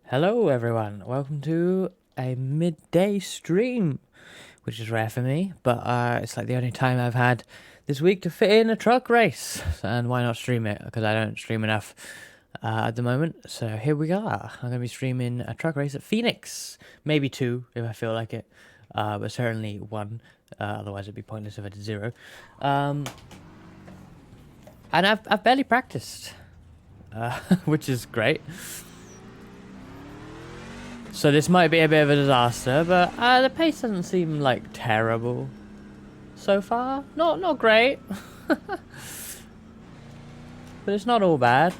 Hello everyone, welcome to a midday stream, which is rare for me, but it's like the only time I've had this week to fit in a truck race, and why not stream it, because I don't stream enough at the moment, so here we are. I'm going to be streaming a truck race at Phoenix, maybe two if I feel like it, but certainly one, otherwise it'd be pointless if I did zero. And I've barely practiced, which is great. So this might be a bit of a disaster, but the pace doesn't seem like terrible so far. Not great, but it's not all bad.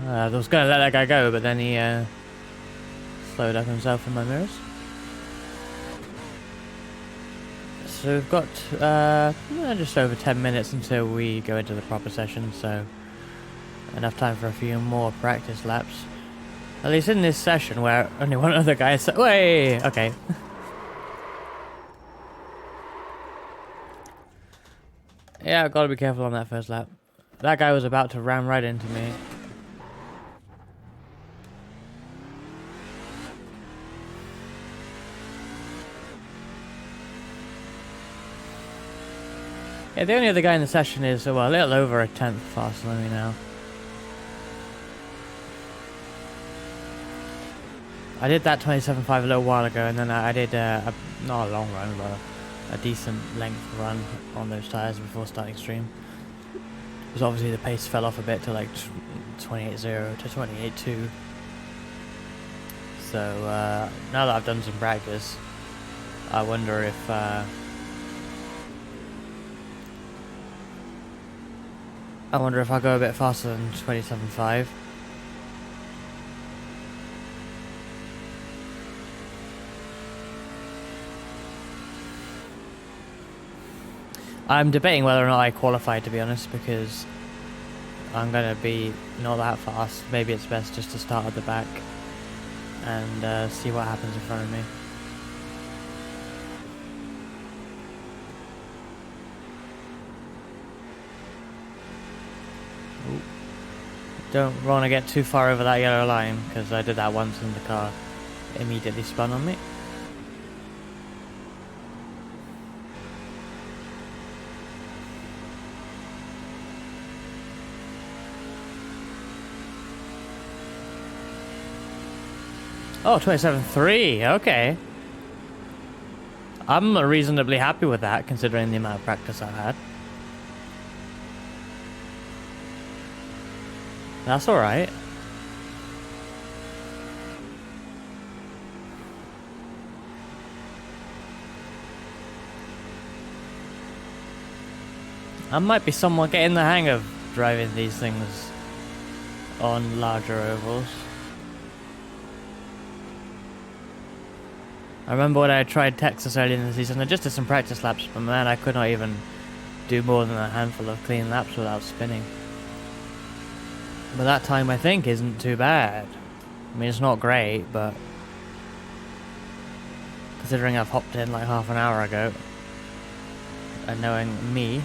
I was gonna let that guy go, but then he slowed up himself in my mirrors. So we've got just over 10 minutes until we go into the proper session, so enough time for a few more practice laps. At least in this session where only one other guy is... Way! Okay. Yeah, I've got to be careful on that first lap. That guy was about to ram right into me. Yeah, the only other guy in the session is, well, a little over a tenth faster than me now. I did that 27.5 a little while ago, and then I did not a long run, but a decent length run on those tyres before starting stream. Because obviously the pace fell off a bit to like 28.0 to 28.2. So now that I've done some practice, I wonder if I'll go a bit faster than 27.5. I'm debating whether or not I qualify, to be honest, because I'm going to be not that fast. Maybe it's best just to start at the back and see what happens in front of me. Ooh. Don't want to get too far over that yellow line, because I did that once and the car immediately spun on me. Oh, 27.3, okay. I'm reasonably happy with that, considering the amount of practice I've had. That's alright. I might be somewhat getting the hang of driving these things on larger ovals. I remember when I tried Texas early in the season, I just did some practice laps, but man, I could not even do more than a handful of clean laps without spinning. But that time, I think, isn't too bad. I mean, it's not great, but considering I've hopped in like half an hour ago, and knowing me,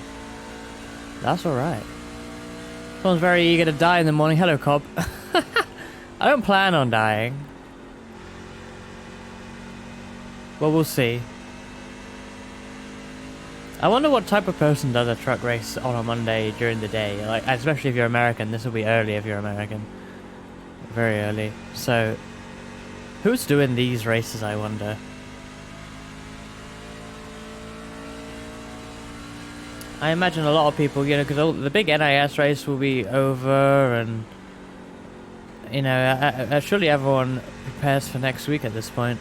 that's alright. Someone's very eager to die in the morning. Hello, Cobb. I don't plan on dying. Well, we'll see. I wonder what type of person does a truck race on a Monday during the day. Like, especially if you're American. This will be early if you're American. Very early. So, who's doing these races, I wonder? I imagine a lot of people, you know, because the big NIS race will be over, and, you know, surely everyone prepares for next week at this point.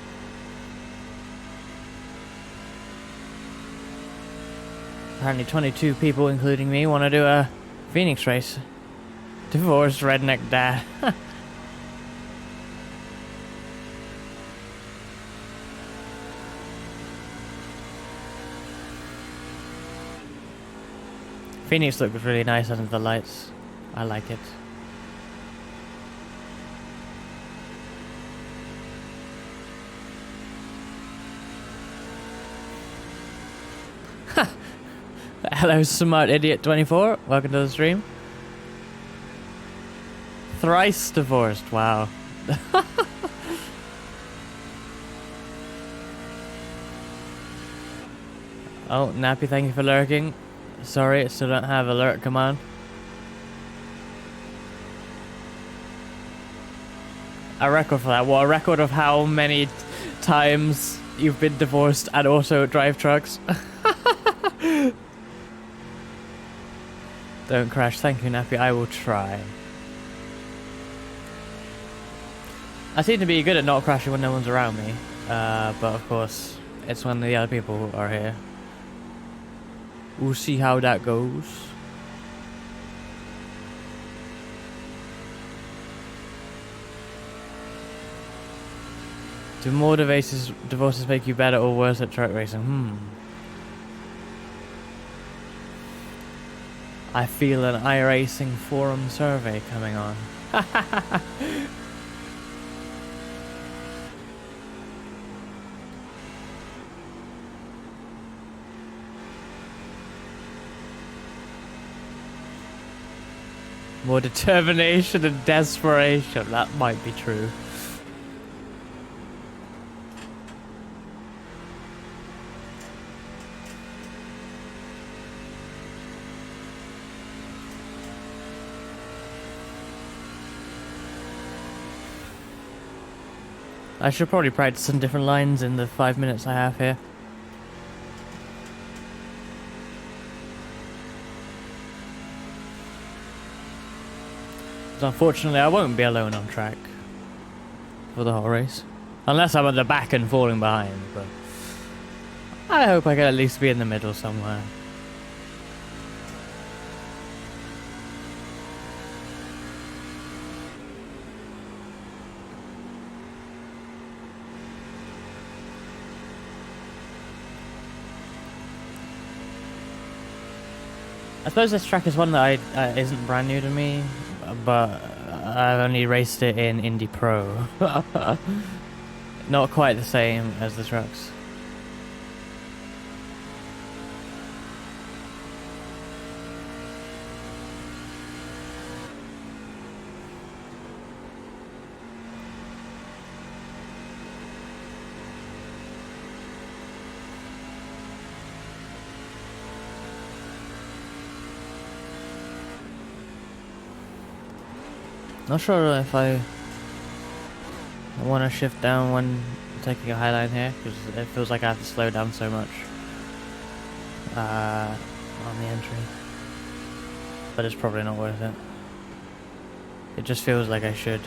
Apparently 22 people, including me, want to do a Phoenix race. Divorced redneck dad. Phoenix looks really nice under the lights. I like it. Hello, Smart Idiot 24. Welcome to the stream. Thrice divorced, wow. Oh, Nappy, thank you for lurking. Sorry, I still don't have alert command. A record for that. What, a record of how many times you've been divorced and also drive trucks? Don't crash. Thank you, Nappy. I will try. I seem to be good at not crashing when no one's around me. But of course, it's when the other people are here. We'll see how that goes. Do more divorces make you better or worse at truck racing? I feel an iRacing forum survey coming on. More determination and desperation. That might be true. I should probably practice some different lines in the 5 minutes I have here. Unfortunately, I won't be alone on track for the whole race. Unless I'm at the back and falling behind, but I hope I can at least be in the middle somewhere. I suppose this track is one that isn't brand new to me, but I've only raced it in Indy Pro. Not quite the same as the trucks. Not sure if I want to shift down when taking a high line here, because it feels like I have to slow down so much on the entry. But it's probably not worth it. It just feels like I should.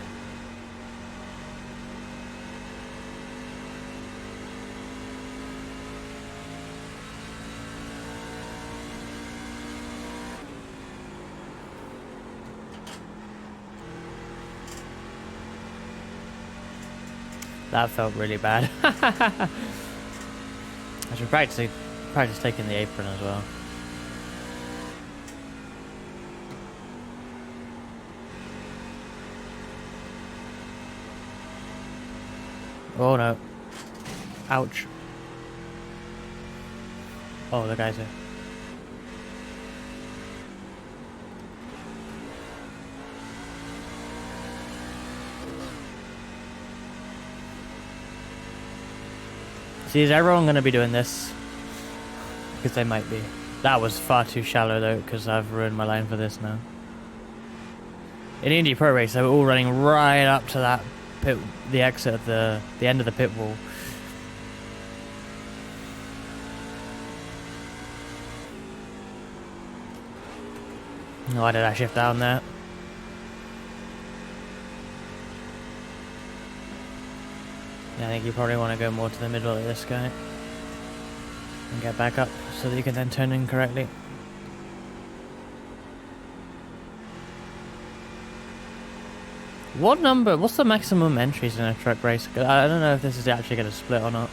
That felt really bad. I should practice taking the apron as well. Oh no. Ouch. Oh, the guy's here. See, is everyone going to be doing this? Because they might be. That was far too shallow though, because I've ruined my line for this now. In Indy Pro Race, they were all running right up to that pit, the exit of the end of the pit wall. Why did I shift down there? Yeah, I think you probably want to go more to the middle of this guy and get back up so that you can then turn in correctly. What's the maximum entries in a truck race? I don't know if this is actually going to split or not.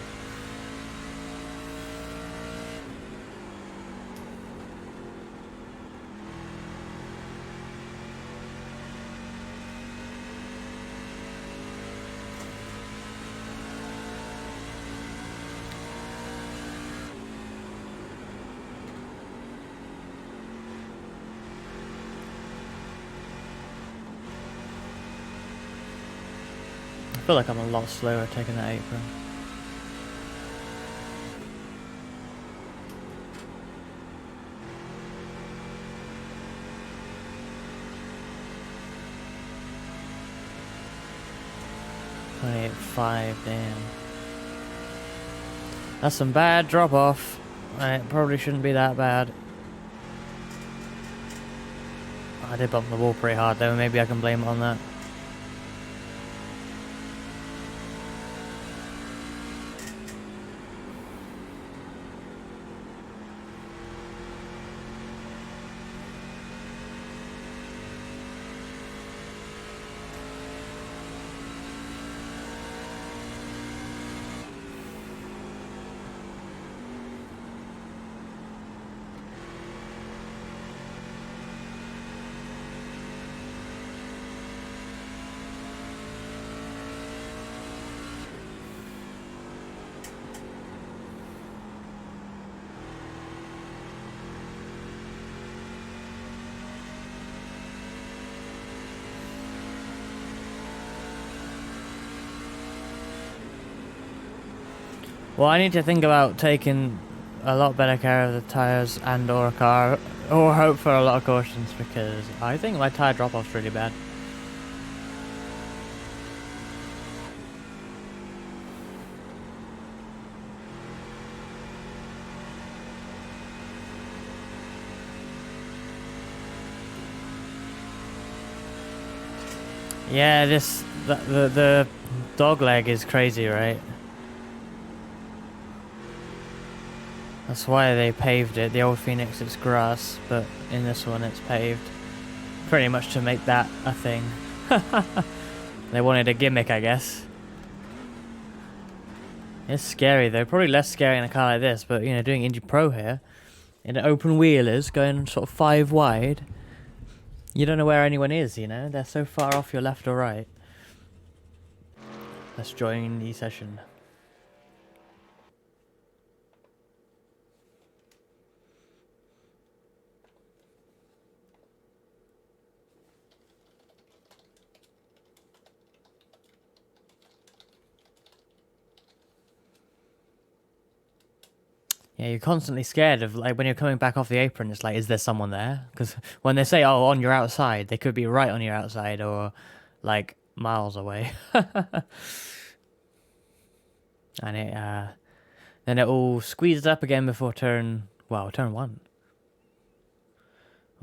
feel like I'm a lot slower taking that apron. .5, damn. That's some bad drop off. It probably shouldn't be that bad. I did bump the wall pretty hard though, maybe I can blame it on that. Well, I need to think about taking a lot better care of the tyres and or a car, or hope for a lot of cautions, because I think my tyre drop-off's really bad. Yeah, the dog leg is crazy, right? That's why they paved it. The old Phoenix, it's grass, but in this one it's paved. Pretty much to make that a thing. They wanted a gimmick, I guess. It's scary though. Probably less scary in a car like this, but you know, doing Indy Pro here, in an open wheelers, going sort of 5 wide, you don't know where anyone is, you know? They're so far off your left or right. Let's join the session. Yeah, you're constantly scared of, like, when you're coming back off the apron, it's like, is there someone there? Because when they say, oh, on your outside, they could be right on your outside or, like, miles away. And then it all squeezes up again before turn 1. Well,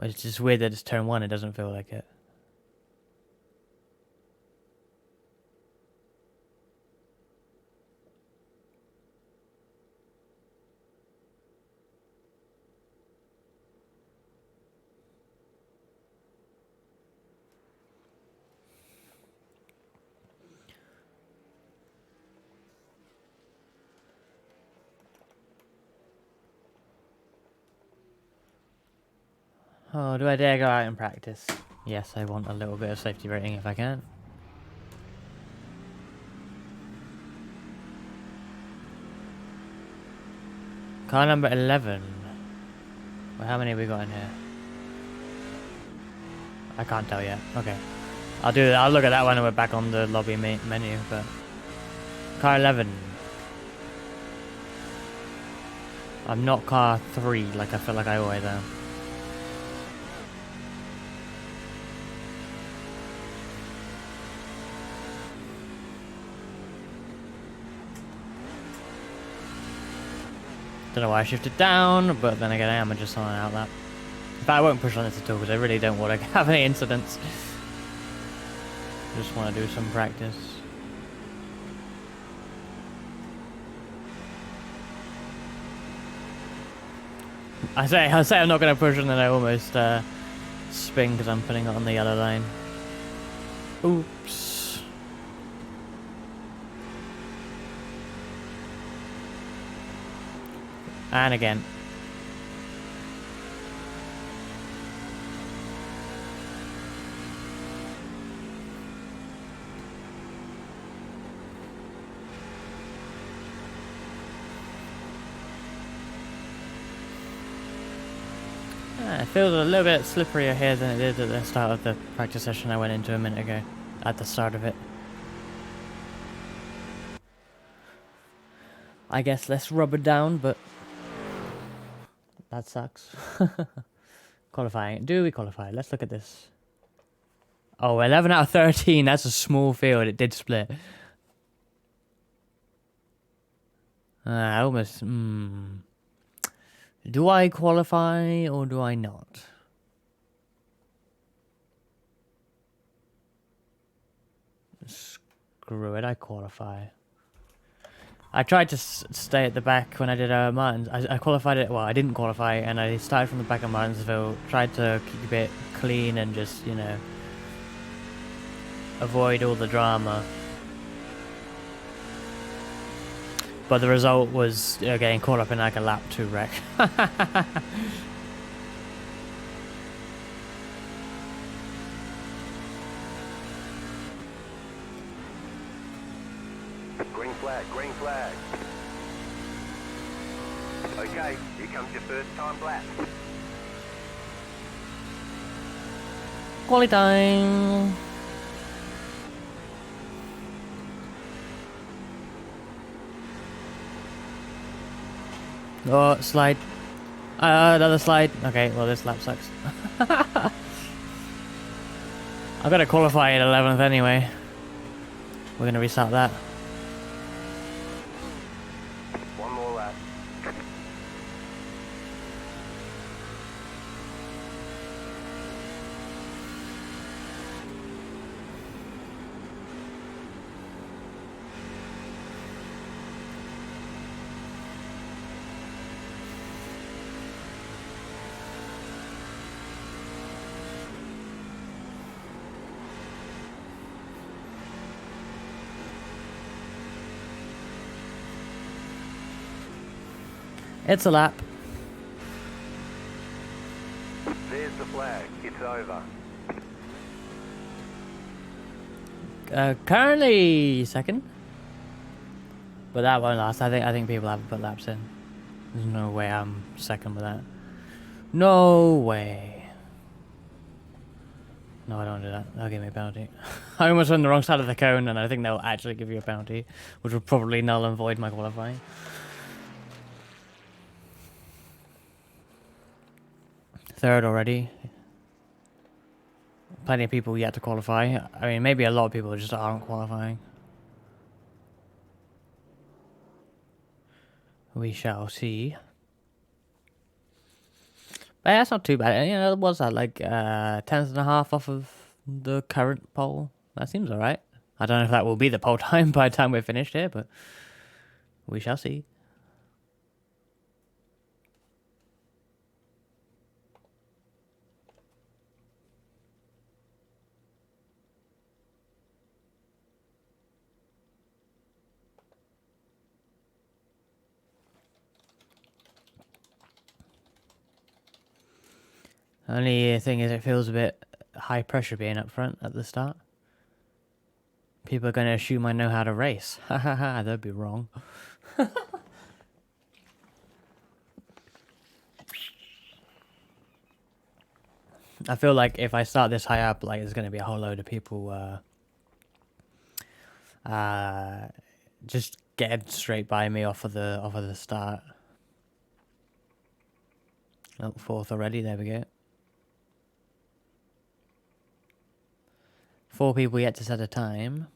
it's just weird that it's turn 1, it doesn't feel like it. Oh, do I dare go out and practice? Yes, I want a little bit of safety rating if I can. Car number 11. Well, how many have we got in here? I can't tell yet. Okay. I'll do that. I'll look at that one when we're back on the lobby menu, but... Car 11. I'm not car 3 like I feel like I always am. Don't know why I shifted down, but then again I am just on an outlap. But I won't push on this at all because I really don't want to have any incidents. Just want to do some practice. I say I'm not going to push and then I almost spin because I'm putting it on the yellow line. Oops. And again. It feels a little bit slipperier here than it did at the start of the practice session I went into a minute ago. At the start of it. I guess less rubber down, but that sucks. Qualifying. Do we qualify? Let's look at this. Oh, 11 out of 13. That's a small field. It did split. Almost. Do I qualify or do I not? Screw it, I qualify. I tried to stay at the back when I did Martins. I qualified it. Well, I didn't qualify, and I started from the back of Martinsville. Tried to keep it clean and just, you know, avoid all the drama. But the result was getting caught up in like a lap 2 wreck. Green flag, green flag. Okay, here comes your first time lap. Quality time. Oh, slide. Another slide. Okay, well this lap sucks. I've got to qualify at 11th anyway. We're going to restart that. One more lap. It's a lap. There's the flag. It's over. Currently second. But that won't last. I think people haven't put laps in. There's no way I'm second with that. No way. No, I don't do that. They'll give me a penalty. I almost went the wrong side of the cone, and I think they'll actually give you a penalty, which will probably null and void my qualifying. Third already. Plenty of people yet to qualify. I mean, maybe a lot of people just aren't qualifying. We shall see. But yeah, that's not too bad. You know, what's that, like 10.5 off of the current pole? That seems alright. I don't know if that will be the pole time by the time we're finished here, but we shall see. Only thing is, it feels a bit high pressure being up front at the start. People are going to assume I know how to race. Ha ha ha, they'd be wrong. I feel like if I start this high up, like there's going to be a whole load of people just getting straight by me off of the start. Oh, fourth already, there we go. 4 people yet to set a time.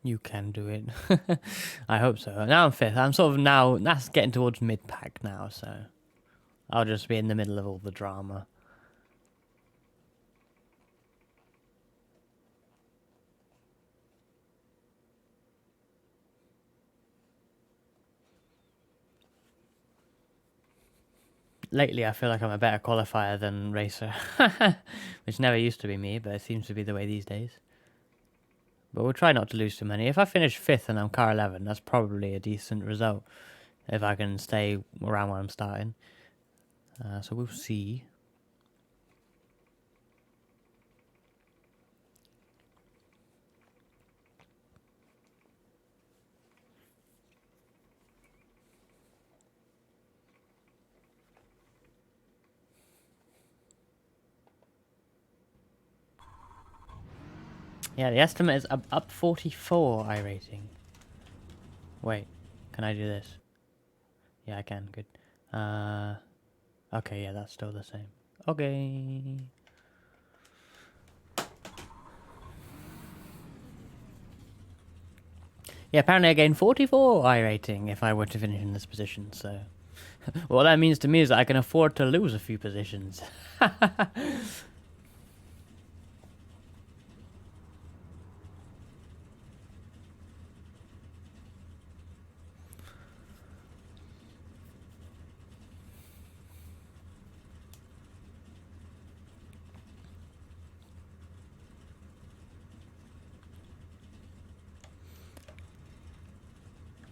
You can do it. I hope so. Now I'm 5th. I'm sort of now, that's getting towards mid-pack now, so I'll just be in the middle of all the drama. Lately, I feel like I'm a better qualifier than racer, which never used to be me, but it seems to be the way these days. But we'll try not to lose too many. If I finish 5th and I'm car 11, that's probably a decent result if I can stay around where I'm starting. So we'll see. Yeah, the estimate is up 44 iRacing. Wait, can I do this? Yeah, I can. Good. Okay, yeah, that's still the same. Okay. Yeah, apparently I gained 44 iRating if I were to finish in this position, so... what that means to me is that I can afford to lose a few positions.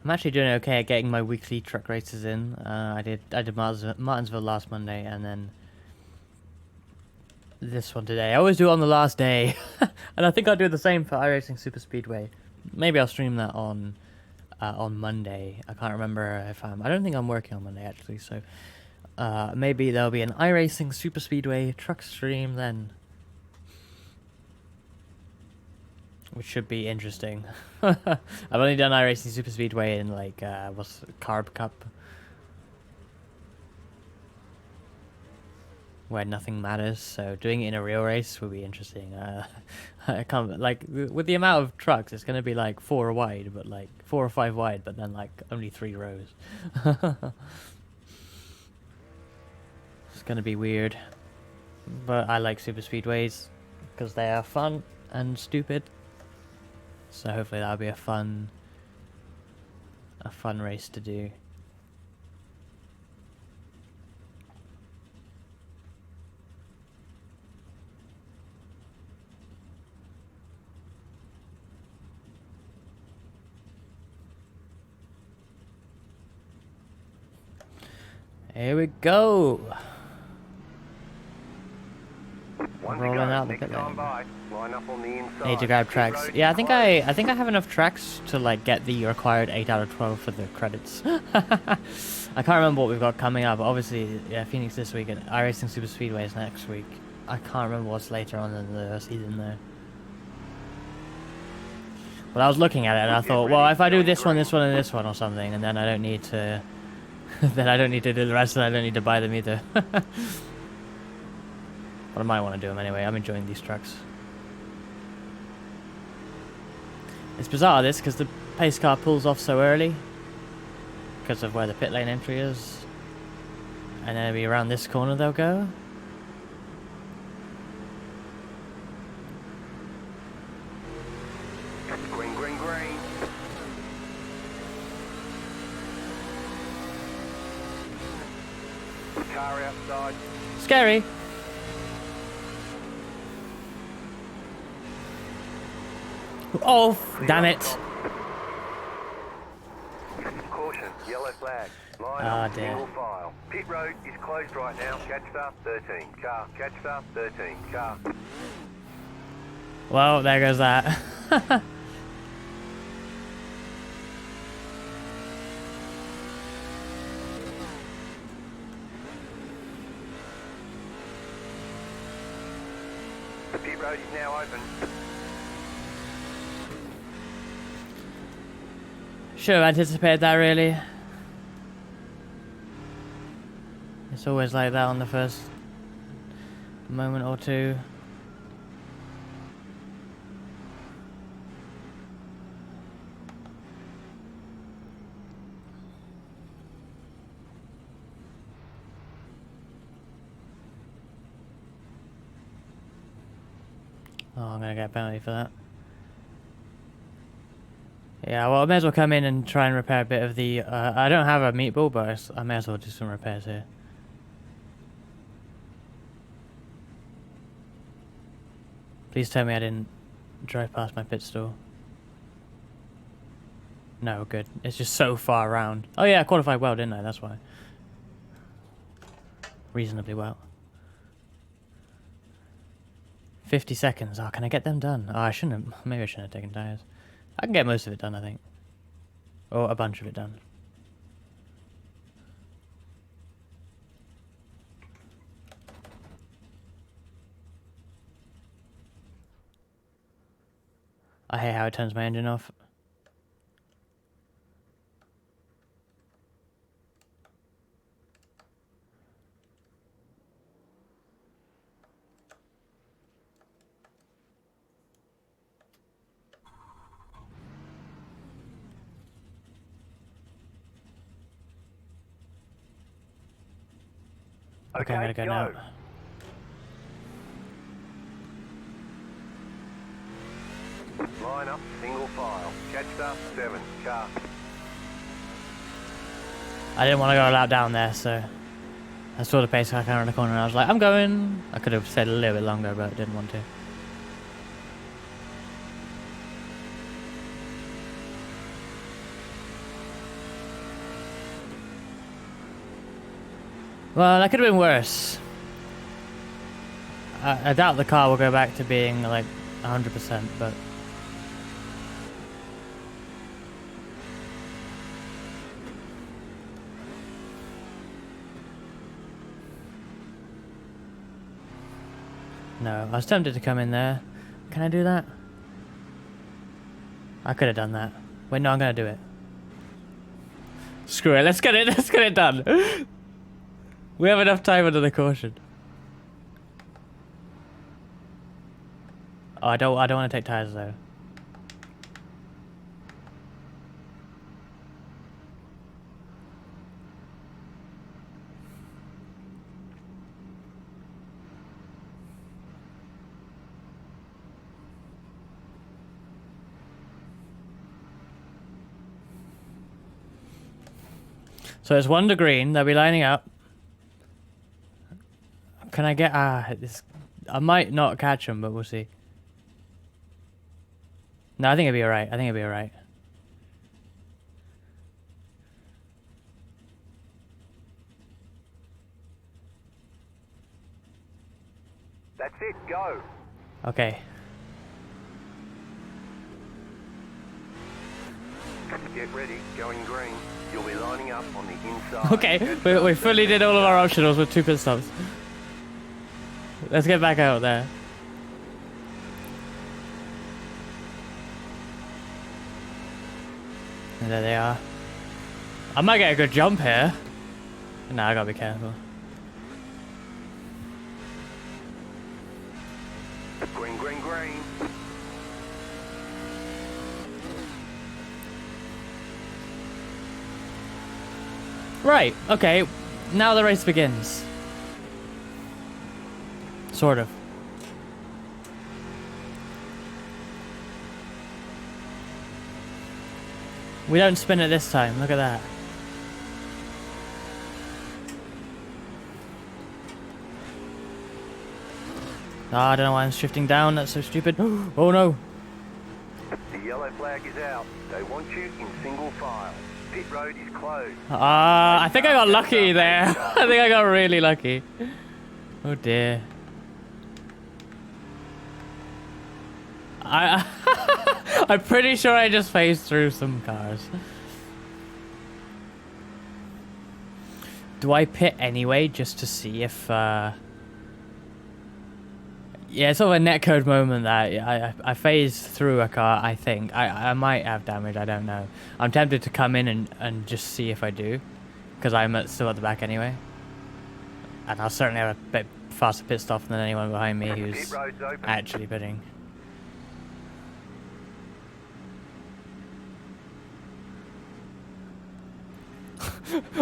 I'm actually doing okay at getting my weekly truck races in. I did Martinsville last Monday, and then this one today. I always do it on the last day, and I think I'll do the same for iRacing Super Speedway. Maybe I'll stream that on Monday. I can't remember if I don't think I'm working on Monday actually, so maybe there'll be an iRacing Super Speedway truck stream then, which should be interesting. I've only done iRacing Super Speedway in like what's Carb Cup, where nothing matters. So doing it in a real race will be interesting. I can't like with the amount of trucks, it's gonna be like 4 wide, but like 4 or 5 wide, but then like only 3 rows. It's gonna be weird, but I like super speedways because they are fun and stupid. So hopefully that'll be a fun race to do. Here we go. Rolling out the pit lane. Need to grab tracks. Yeah, I think I have enough tracks to like get the required 8 out of 12 for the credits. I can't remember what we've got coming up. Obviously, yeah, Phoenix this week and iRacing Super Speedway is next week. I can't remember what's later on in the season though. Well, I was looking at it and I thought, well, if I do this one, and this one or something, and then I don't need to, then I don't need to do the rest, and I don't need to buy them either. But I might want to do them anyway. I'm enjoying these trucks. It's bizarre this, because the pace car pulls off so early. Because of where the pit lane entry is. And then it'll be around this corner they'll go. Green, green, green. Car outside. Scary. Oh, damn it. Caution, yellow flag. Line Oh, up, dear. single file. Pit road is closed right now. Catch start 13. Car, catch start 13. Car. Well, there goes that. The pit road is now open. Should have anticipated that, really. It's always like that on the first moment or two. Oh, I'm gonna get a penalty for that. Yeah, well, I may as well come in and try and repair a bit of the... I don't have a meatball, but I may as well do some repairs here. Please tell me I didn't drive past my pit stall. No, good. It's just so far around. Oh yeah, I qualified well, didn't I? That's why. Reasonably well. 50 seconds. Oh, can I get them done? Oh, I shouldn't have... Maybe I shouldn't have taken tires. I can get most of it done, I think. Or a bunch of it done. I hate how it turns my engine off. Okay, I'm gonna go now. Line up, single file. Catch up, 7, car. I didn't want to go a lap down there, so I saw the pace car coming around the corner and I was like, I'm going. I could have stayed a little bit longer, but didn't want to. Well, that could have been worse. I doubt the car will go back to being like 100%, but no, I was tempted to come in there. Can I do that? I could have done that. Wait, no, I'm gonna do it. Screw it. Let's get it done. We have enough time under the caution. Oh, I don't want to take tires though. So it's 1 to green. They'll be lining up. Can I get this? I might not catch them, but we'll see. No, I think it'll be alright. I think it'll be alright. That's it, go. Okay. Get ready, going green. You'll be lining up on the inside. Okay, we fully did all of our optionals with 2 pit stops. Let's get back out there. And there they are. I might get a good jump here. No, I gotta be careful. Green, green, green. Right, okay. Now the race begins. Sort of. We don't spin it this time, look at that. Ah, I don't know why I'm shifting down, that's so stupid. Oh no! The yellow flag is out. They want you in single file. Pit road is closed. I think I got lucky there. I think I got really lucky. Oh dear. I'm pretty sure I just phased through some cars. Do I pit anyway just to see if yeah, it's sort of a netcode moment that I phased through a car, I think. I might have damage, I don't know. I'm tempted to come in and just see if I do. Because I'm still at the back anyway. And I'll certainly have a bit faster pit stop than anyone behind me who's actually pitting.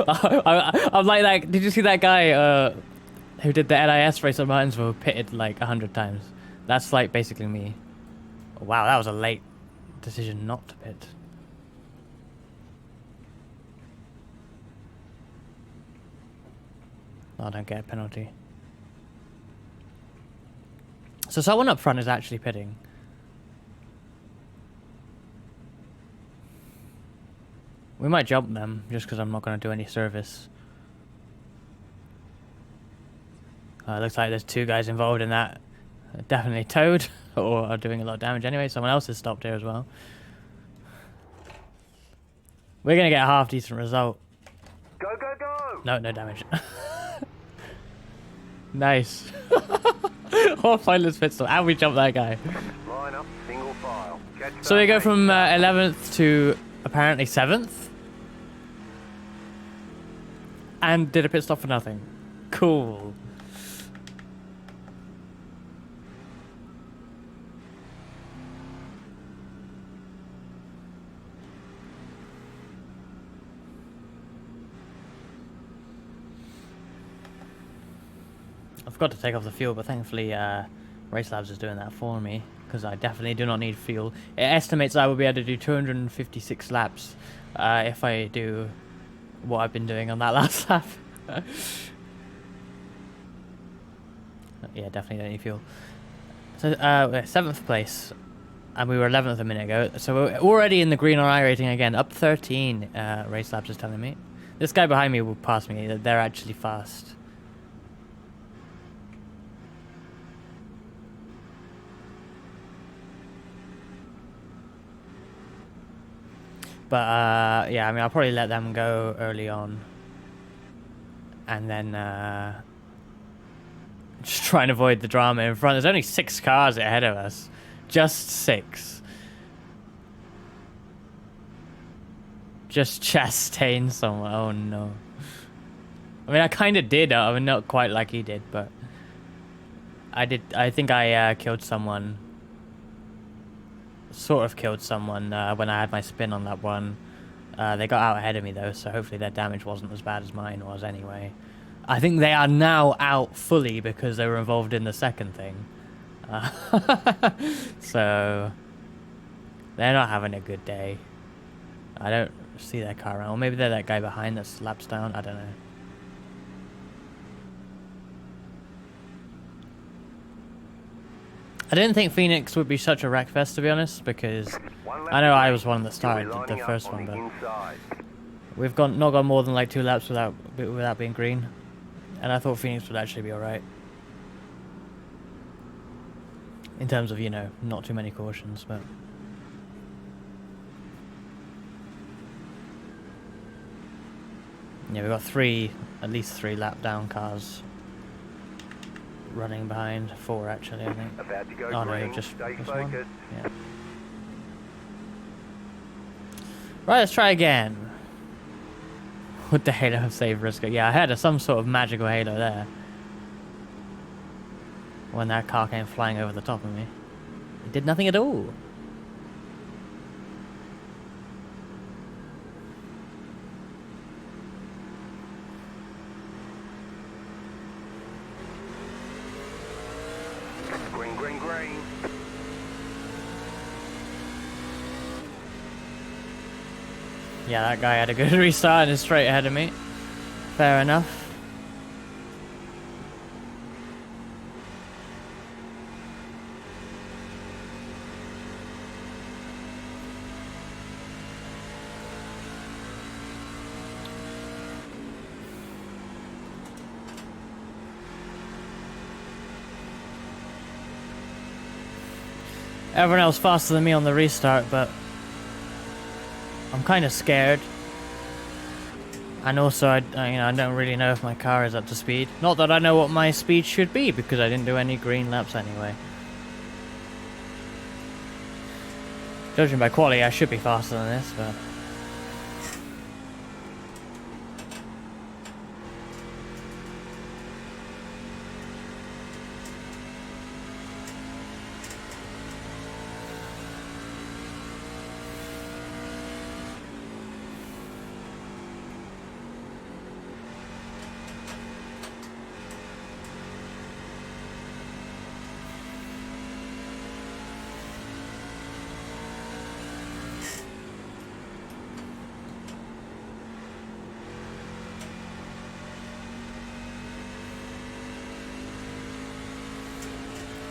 I'm like that. Did you see that guy who did the NIS race at Martinsville, pitted like 100 times? That's like basically me. Wow, that was a late decision not to pit. Oh, I don't get a penalty. So someone up front is actually pitting. We might jump them, just because I'm not going to do any service. It looks like there's 2 guys involved in that. Definitely towed, or are doing a lot of damage anyway. Someone else has stopped here as well. We're going to get a half-decent result. Go, go, go! No, no damage. Nice. All pointless pit stop. And we jumped that guy. Line up, single file. Catch So we go up, from mate. 11th to apparently 7th. And did a pit stop for nothing. Cool. I forgot to take off the fuel, but thankfully Race Labs is doing that for me, because I definitely do not need fuel. It estimates I will be able to do 256 laps if I do what I've been doing on that last lap. Yeah, definitely don't need fuel. So, we're 7th place, and we were 11th a minute ago, so we're already in the green on iRacing again, up 13, Race Labs is telling me. This guy behind me will pass me, they're actually fast. But, yeah, I mean, I'll probably let them go early on. And then, just try and avoid the drama in front. There's only 6 cars ahead of us. Just 6. Just chastain someone. Oh, no. I mean, I kind of did. I mean, not quite like he did, but... I think I killed someone. Sort of killed someone when I had my spin on that one. They got out ahead of me though, so hopefully their damage wasn't as bad as mine was anyway. I think they are now out fully because they were involved in the second thing. So they're not having a good day. I don't see their car around. Or maybe they're that guy behind that slaps down. I don't know. I didn't think Phoenix would be such a wreck fest, to be honest, because I know I was one that started the first one, but we've not gone more than like 2 laps without being green, and I thought Phoenix would actually be alright. In terms of, you know, not too many cautions, but... Yeah, we've got at least three lap down cars running behind. 4 actually, I think. About to go Oh green. no, just Stay one. focused. Yeah. Right, let's try again. With the halo of save risk. Yeah, I had some sort of magical halo there. When that car came flying over the top of me. It did nothing at all. Green, green, green. Yeah, that guy had a good restart and is straight ahead of me. Fair enough. Everyone else faster than me on the restart, but I'm kind of scared. And also, I don't really know if my car is up to speed. Not that I know what my speed should be, because I didn't do any green laps anyway. Judging by quality, I should be faster than this, but...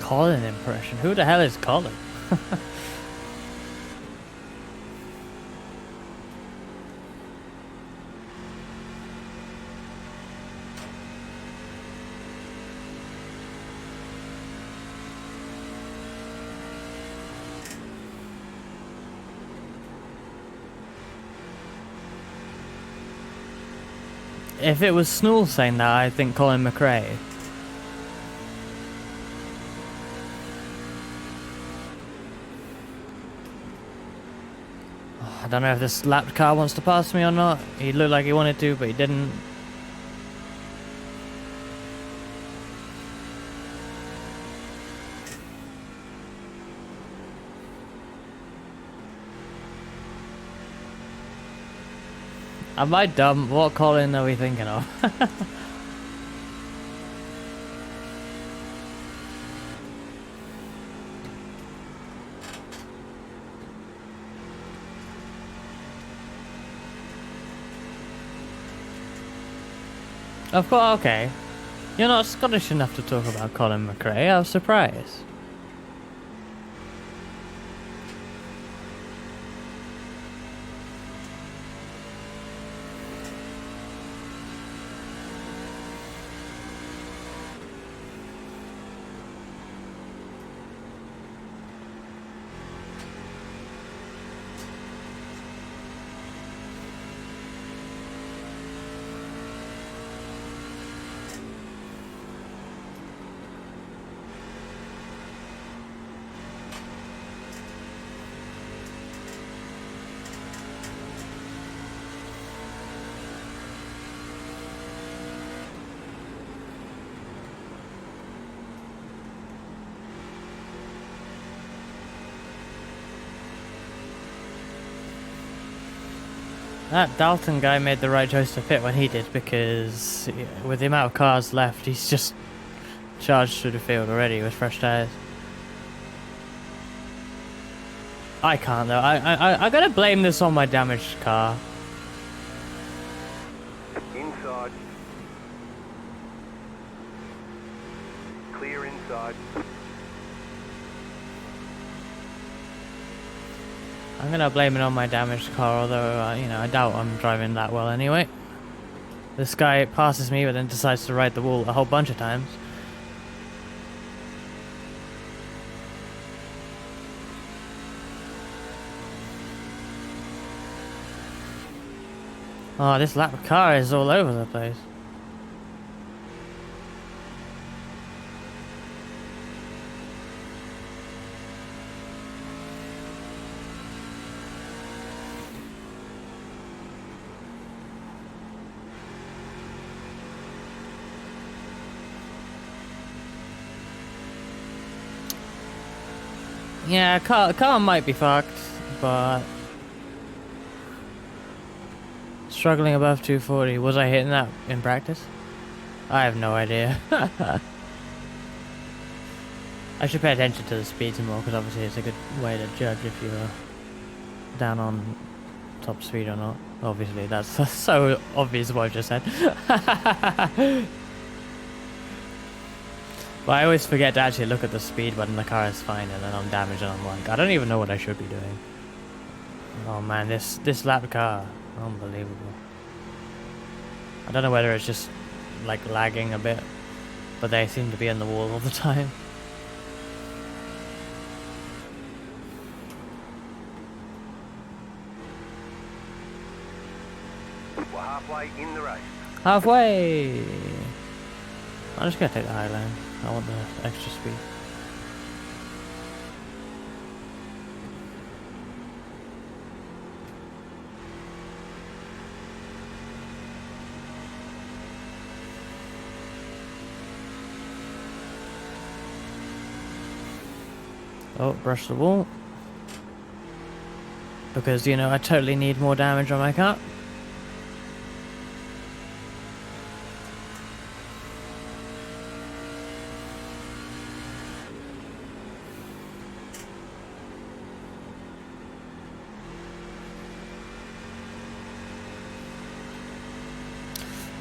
Colin impression? Who the hell is Colin? If it was Snool saying that, I think Colin McRae. I don't know if this lapped car wants to pass me or not. He looked like he wanted to, but he didn't. Am I dumb? What Colin are we thinking of? Of course, okay. You're not Scottish enough to talk about Colin McRae. I was surprised. That Dalton guy made the right choice to pit when he did, because with the amount of cars left, he's just charged through the field already with fresh tyres. I can't though. I gotta blame this on my damaged car. Inside. Clear inside. I'm gonna blame it on my damaged car, although, you know, I doubt I'm driving that well anyway. This guy passes me, but then decides to ride the wall a whole bunch of times. Oh, this lap car is all over the place. Yeah, car might be fucked, but struggling above 240. Was I hitting that in practice? I have no idea. I should pay attention to the speeds more, because obviously it's a good way to judge if you're down on top speed or not. Obviously, that's so obvious what I just said. But I always forget to actually look at the speed when the car is fine, and then I'm damaged and I'm like, I don't even know what I should be doing. Oh man, this lap car, unbelievable. I don't know whether it's just like lagging a bit, but they seem to be in the wall all the time. We're halfway in the race. Halfway! I'm just gonna take the high line. I want the extra speed. Oh, brush the wall. Because, you know, I totally need more damage on my car.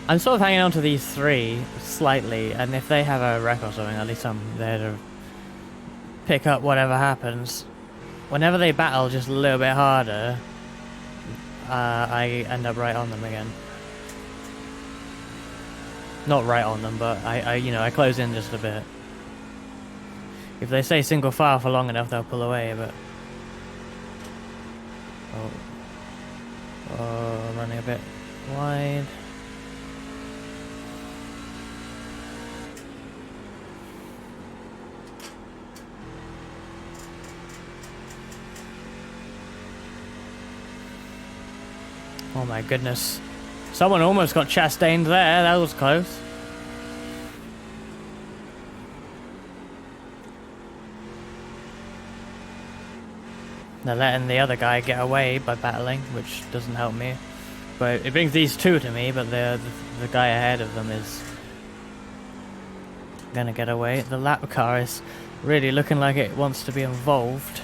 I'm sort of hanging on to these three slightly, and if they have a wreck or something, at least I'm there to pick up whatever happens. Whenever they battle just a little bit harder, I end up right on them again. Not right on them, but I close in just a bit. If they stay single file for long enough, they'll pull away, but... Oh, running a bit wide. Oh my goodness. Someone almost got Chastained there. That was close. They're letting the other guy get away by battling, which doesn't help me. But it brings these two to me, but the guy ahead of them is gonna get away. The lap car is really looking like it wants to be involved.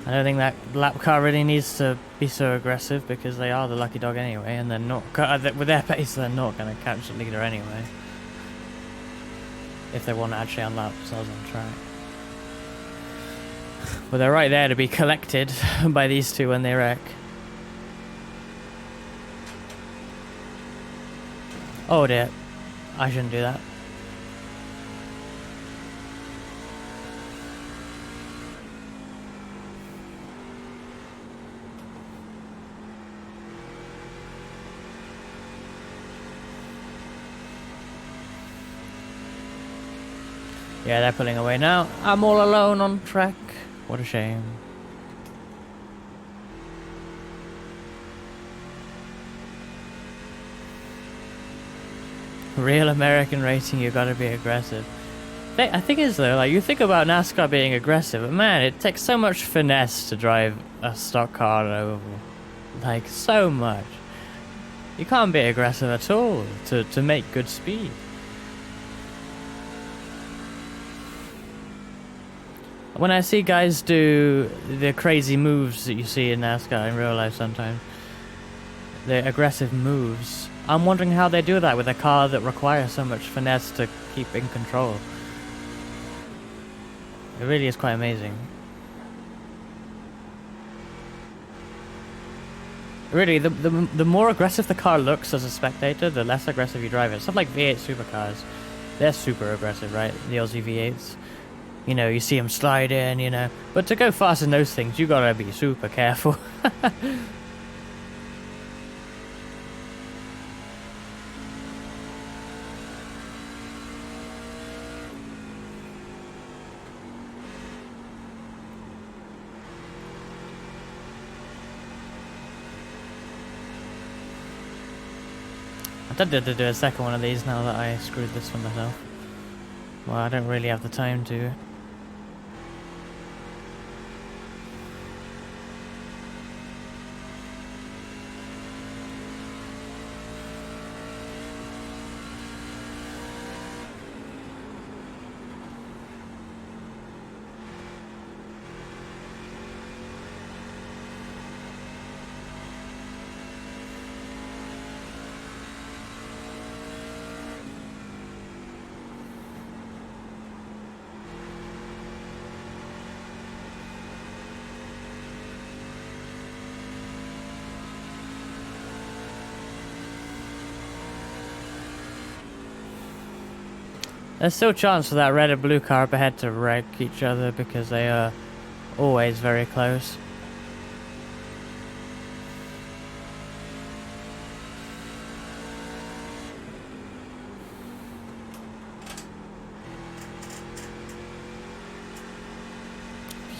I don't think that lap car really needs to be so aggressive because they are the lucky dog anyway, and they're not, with their pace, they're not going to catch the leader anyway. If they want to actually unlap themselves on track. But they're right there to be collected by these two when they wreck. Oh dear, I shouldn't do that. Yeah, they're pulling away now. I'm all alone on track. What a shame. Real American racing, you gotta be aggressive. I think it's though, like, you think about NASCAR being aggressive, but man, it takes so much finesse to drive a stock car on oval. Like, so much. You can't be aggressive at all to make good speed. When I see guys do the crazy moves that you see in NASCAR in real life sometimes, the aggressive moves, I'm wondering how they do that with a car that requires so much finesse to keep in control. It really is quite amazing. Really, the more aggressive the car looks as a spectator, the less aggressive you drive it. Stuff like V8 supercars, they're super aggressive, right? The Aussie V8s. You know, you see them slide in, you know. But to go fast in those things, you gotta be super careful. I'm tempted to do a second one of these now that I screwed this one myself. Well, I don't really have the time to. There's still a chance for that red and blue car up ahead to wreck each other because they are always very close.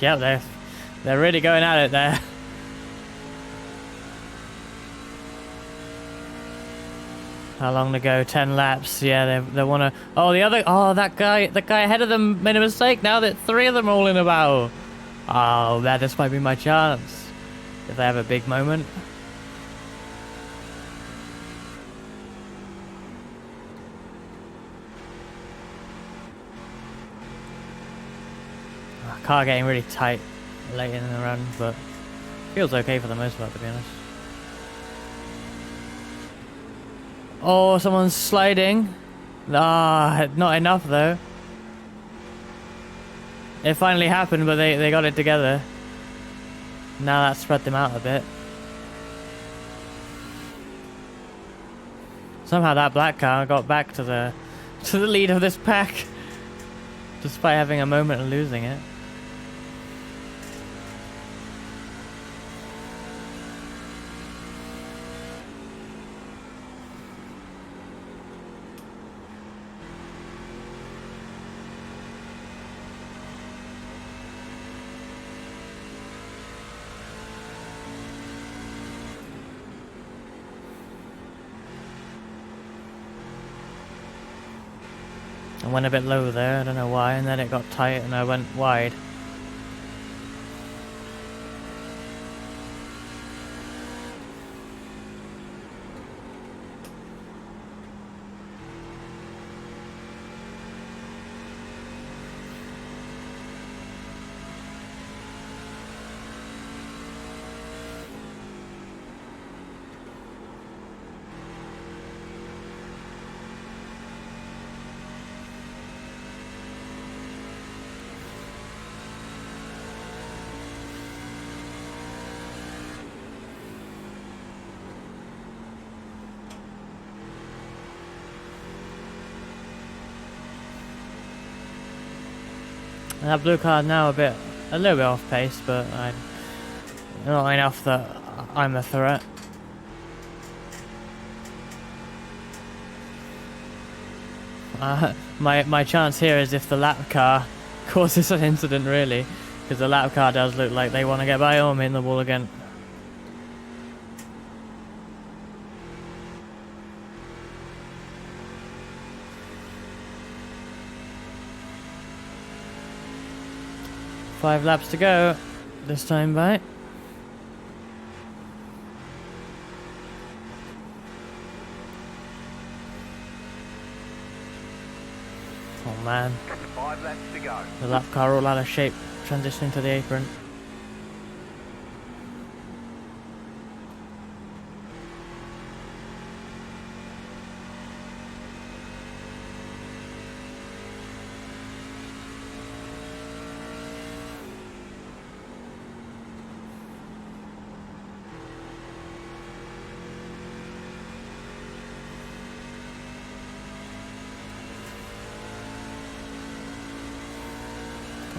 Yeah, they're really going at it there. How long to go? 10 laps. Yeah, they want to. Oh, the guy ahead of them made a mistake. Now that three of them are all in a battle. Oh, this might be my chance if they have a big moment. Car getting really tight late in the run, but feels okay for the most part, to be honest. Oh, someone's sliding. Ah, not enough though. It finally happened, but they got it together. Now that spread them out a bit. Somehow that black car got back to the lead of this pack, despite having a moment and losing it. I went a bit low there, I don't know why, and then it got tight and I went wide. And that blue car now a little bit off pace, but not enough that I'm a threat. My chance here is if the lap car causes an incident, really, because the lap car does look like they want to get by. Oh, I'm hitting the wall again. Five laps to go this time by. Oh man. 5 laps to go. The lap car all out of shape, transitioning to the apron.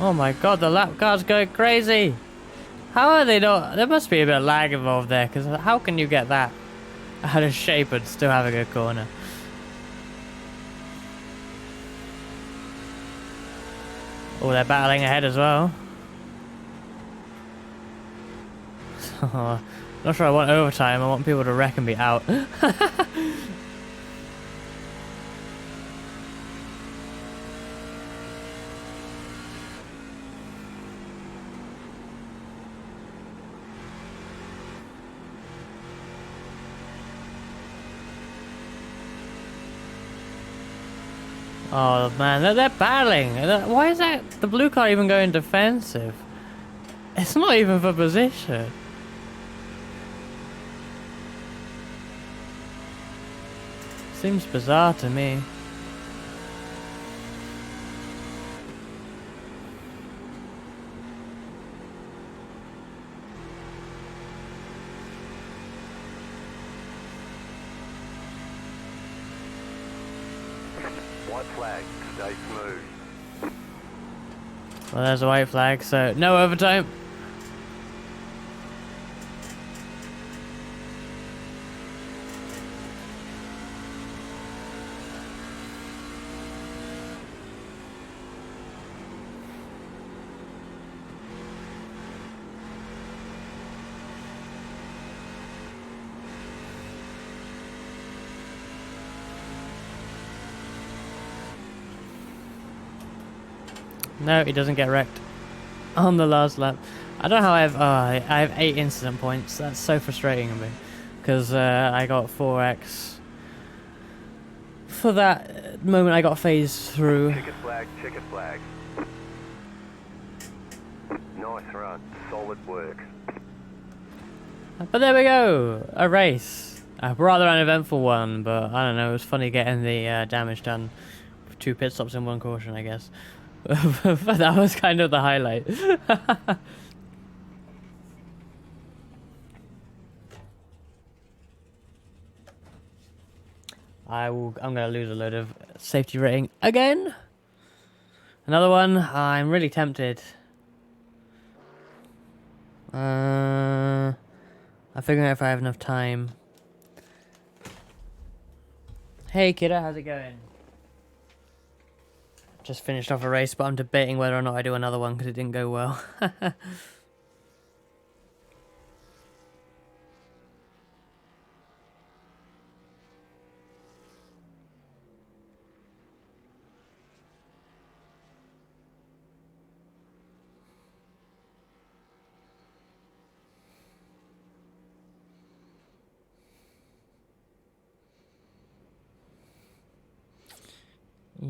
Oh my god, the lap car's going crazy! How are they not? There must be a bit of lag involved there, because how can you get that out of shape and still have a good corner? Oh, they're battling ahead as well. Not sure I want overtime, I want people to wreck and be out. Oh man, they're battling. Why is that the blue car even going defensive? It's not even for position. Seems bizarre to me. White flag, stay smooth. Well, there's a white flag, so no overtime. No, he doesn't get wrecked on the last lap. I don't know how I have 8 incident points. That's so frustrating to me, because I got 4x for that moment I got phased through. Ticket flag, ticket flag. Nice run, solid work. But there we go, a race. A rather uneventful one, but I don't know, it was funny getting the damage done. 2 pit stops and 1 caution, I guess. But that was kind of the highlight. I'm gonna lose a load of safety rating again. Another one. I'm really tempted. I'm figuring out if I have enough time. Hey kiddo, how's it going? Just finished off a race, but I'm debating whether or not I do another one because it didn't go well.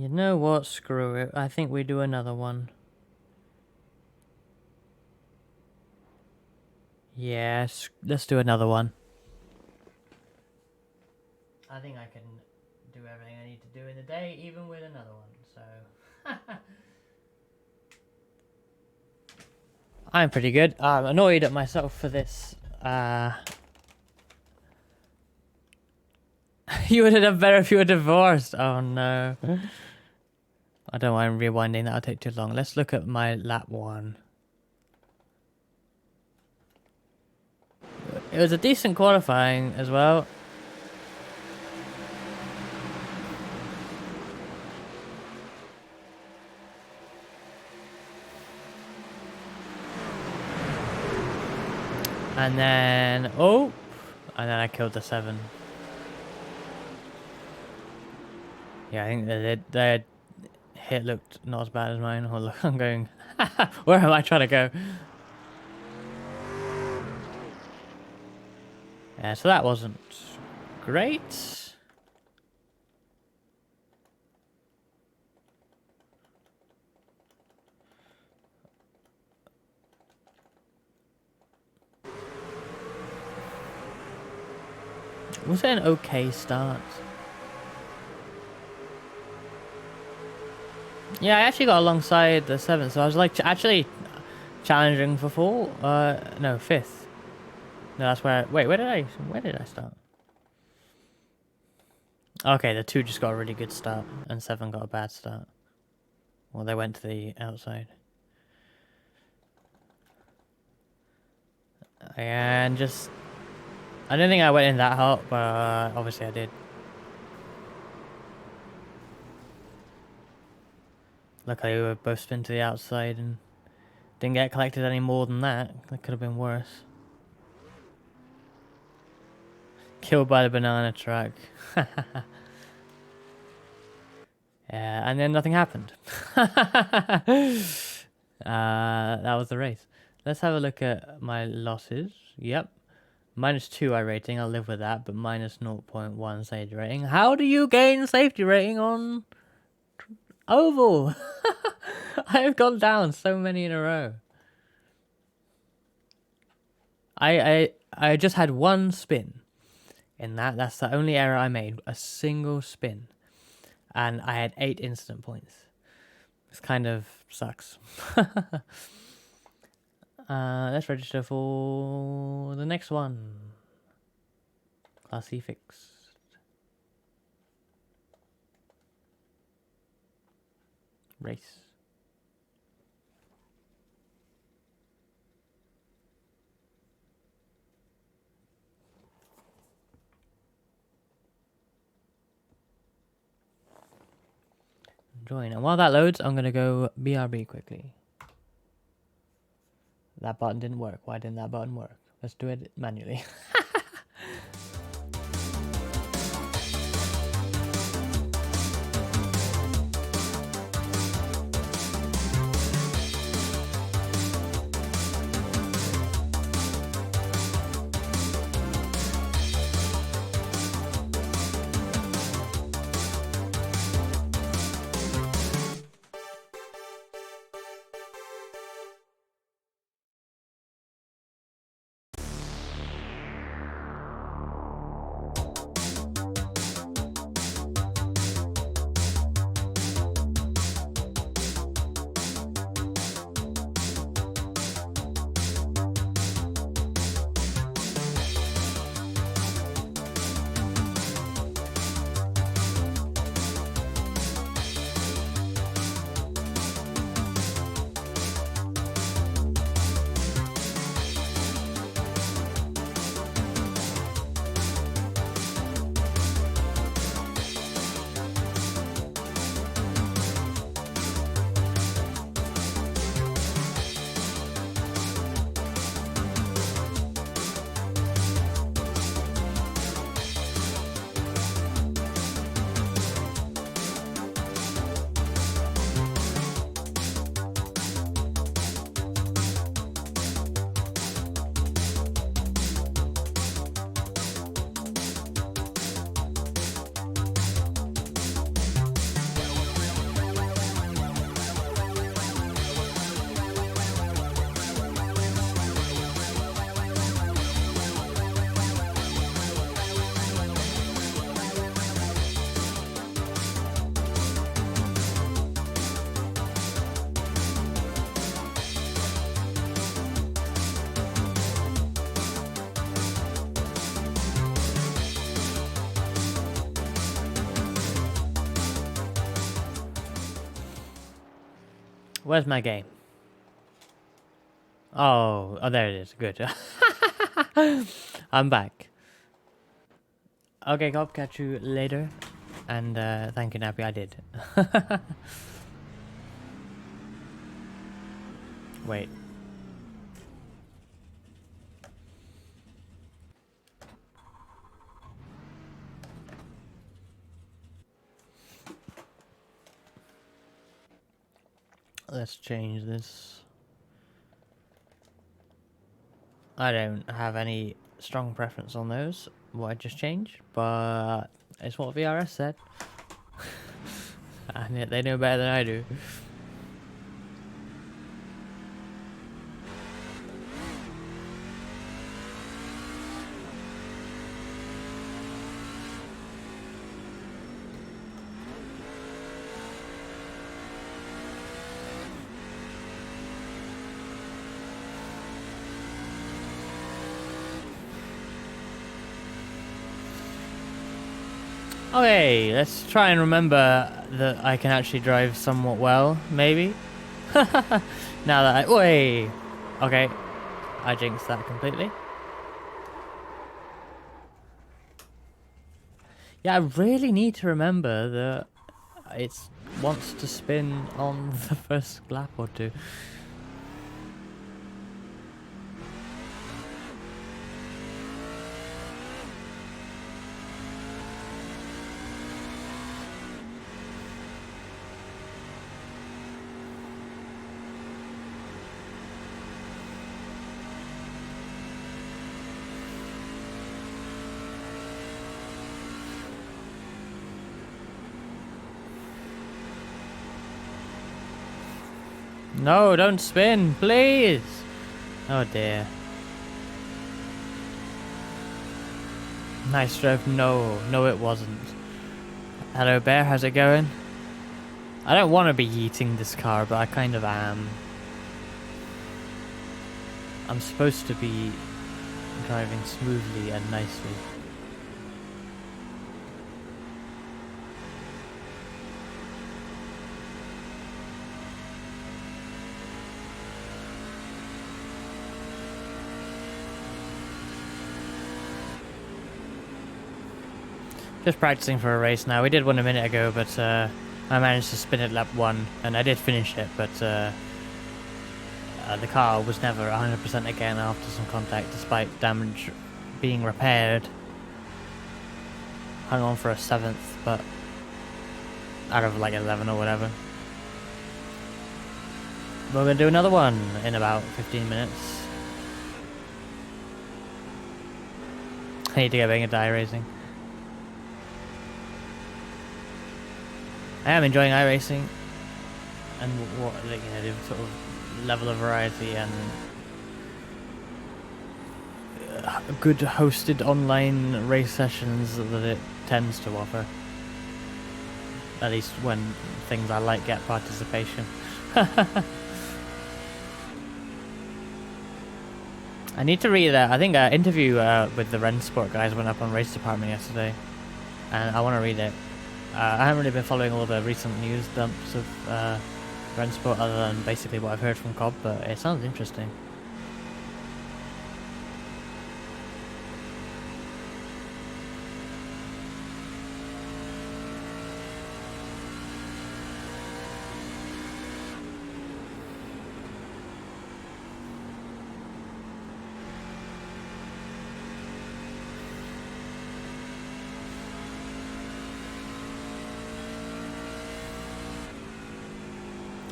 You know what? Screw it. I think we do another one. Yes, let's do another one. I think I can do everything I need to do in the day, even with another one, so... I'm pretty good. I'm annoyed at myself for this. You would have done better if you were divorced. Oh no. I don't mind rewinding, that'll take too long. Let's look at my lap 1. It was a decent qualifying as well. And then, and then I killed the 7. Yeah, I think their hit looked not as bad as mine. Oh look, I'm going, where am I trying to go? Yeah, so that wasn't great. Was it an okay start? Yeah, I actually got alongside the 7th, so I was like actually challenging for no, 5th. No, that's where. Wait, where did I start? Okay, the 2 just got a really good start, and 7 got a bad start. Well, they went to the outside. And just, I don't think I went in that hot, but obviously I did. Luckily, we were both spin to the outside and didn't get collected any more than that. That could have been worse. Killed by the banana truck. Yeah, and then nothing happened. That was the race. Let's have a look at my losses. Yep. -2 iRating, I'll live with that, but minus 0.1 safety rating. How do you gain safety rating on oval? I have gone down so many in a row. I just had one spin in that. That's the only error I made. A single spin. And I had 8 incident points. This kind of sucks. Let's register for the next one. Class C fixed. Race. Join. And while that loads, I'm going to go BRB quickly. That button didn't work. Why didn't that button work? Let's do it manually. Where's my game? Oh, there it is. Good. I'm back. Okay, Cobb, catch you later. And thank you, Nappy, I did. Wait. Let's change this. I don't have any strong preference on those, what I just changed, but it's what VRS said. And yet they know better than I do. Okay, let's try and remember that I can actually drive somewhat well, maybe. Now that I... Wait! Okay, I jinxed that completely. Yeah, I really need to remember that it wants to spin on the first lap or two. No, don't spin, please! Oh dear. Nice drive. No, it wasn't. Hello Bear, how's it going? I don't want to be yeeting this car, but I kind of am. I'm supposed to be driving smoothly and nicely. Just practicing for a race now. We did one a minute ago, but I managed to spin it lap 1, and I did finish it, but the car was never 100% again after some contact, despite damage being repaired. Hung on for a 7th, but out of like 11 or whatever. We're going to do another one in about 15 minutes. I need to get back into iRacing. I am enjoying iRacing and what the sort of level of variety and good hosted online race sessions that it tends to offer. At least when things I like get participation. I need to read I think an interview with the Rensport guys went up on Race Department yesterday, and I want to read it. I haven't really been following all the recent news dumps of Rensport other than basically what I've heard from Cobb, but it sounds interesting.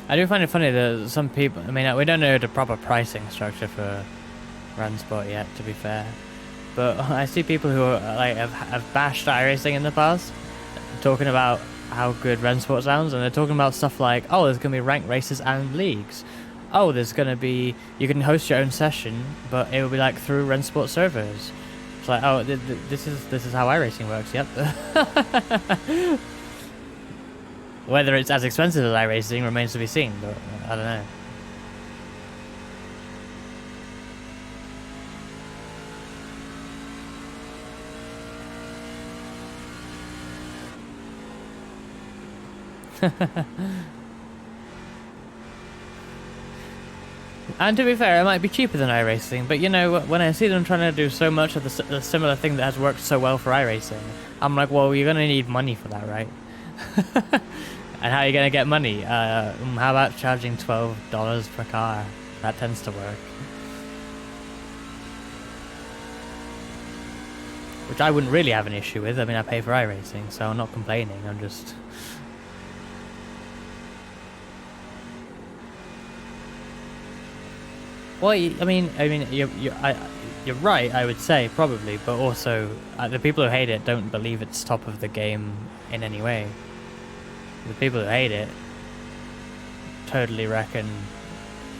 I do find it funny that some people, I mean, we don't know the proper pricing structure for Rensport yet, to be fair, but I see people who are, like have bashed iRacing in the past, talking about how good Rensport sounds, and they're talking about stuff like, oh, there's going to be ranked races and leagues. Oh, there's going to be, you can host your own session, but it will be like through Rensport servers. It's like, oh, this is how iRacing works, yep. Whether it's as expensive as iRacing remains to be seen, but I don't know. And to be fair, it might be cheaper than iRacing, but you know, when I see them trying to do so much of the similar thing that has worked so well for iRacing, I'm like, well, you're gonna need money for that, right? And how are you gonna get money? How about charging $12 per car? That tends to work. Which I wouldn't really have an issue with. I mean, I pay for iRacing, so I'm not complaining. I'm just... Well, I mean, you're right. I would say probably, but also the people who hate it don't believe it's top of the game in any way. The people who hate it totally reckon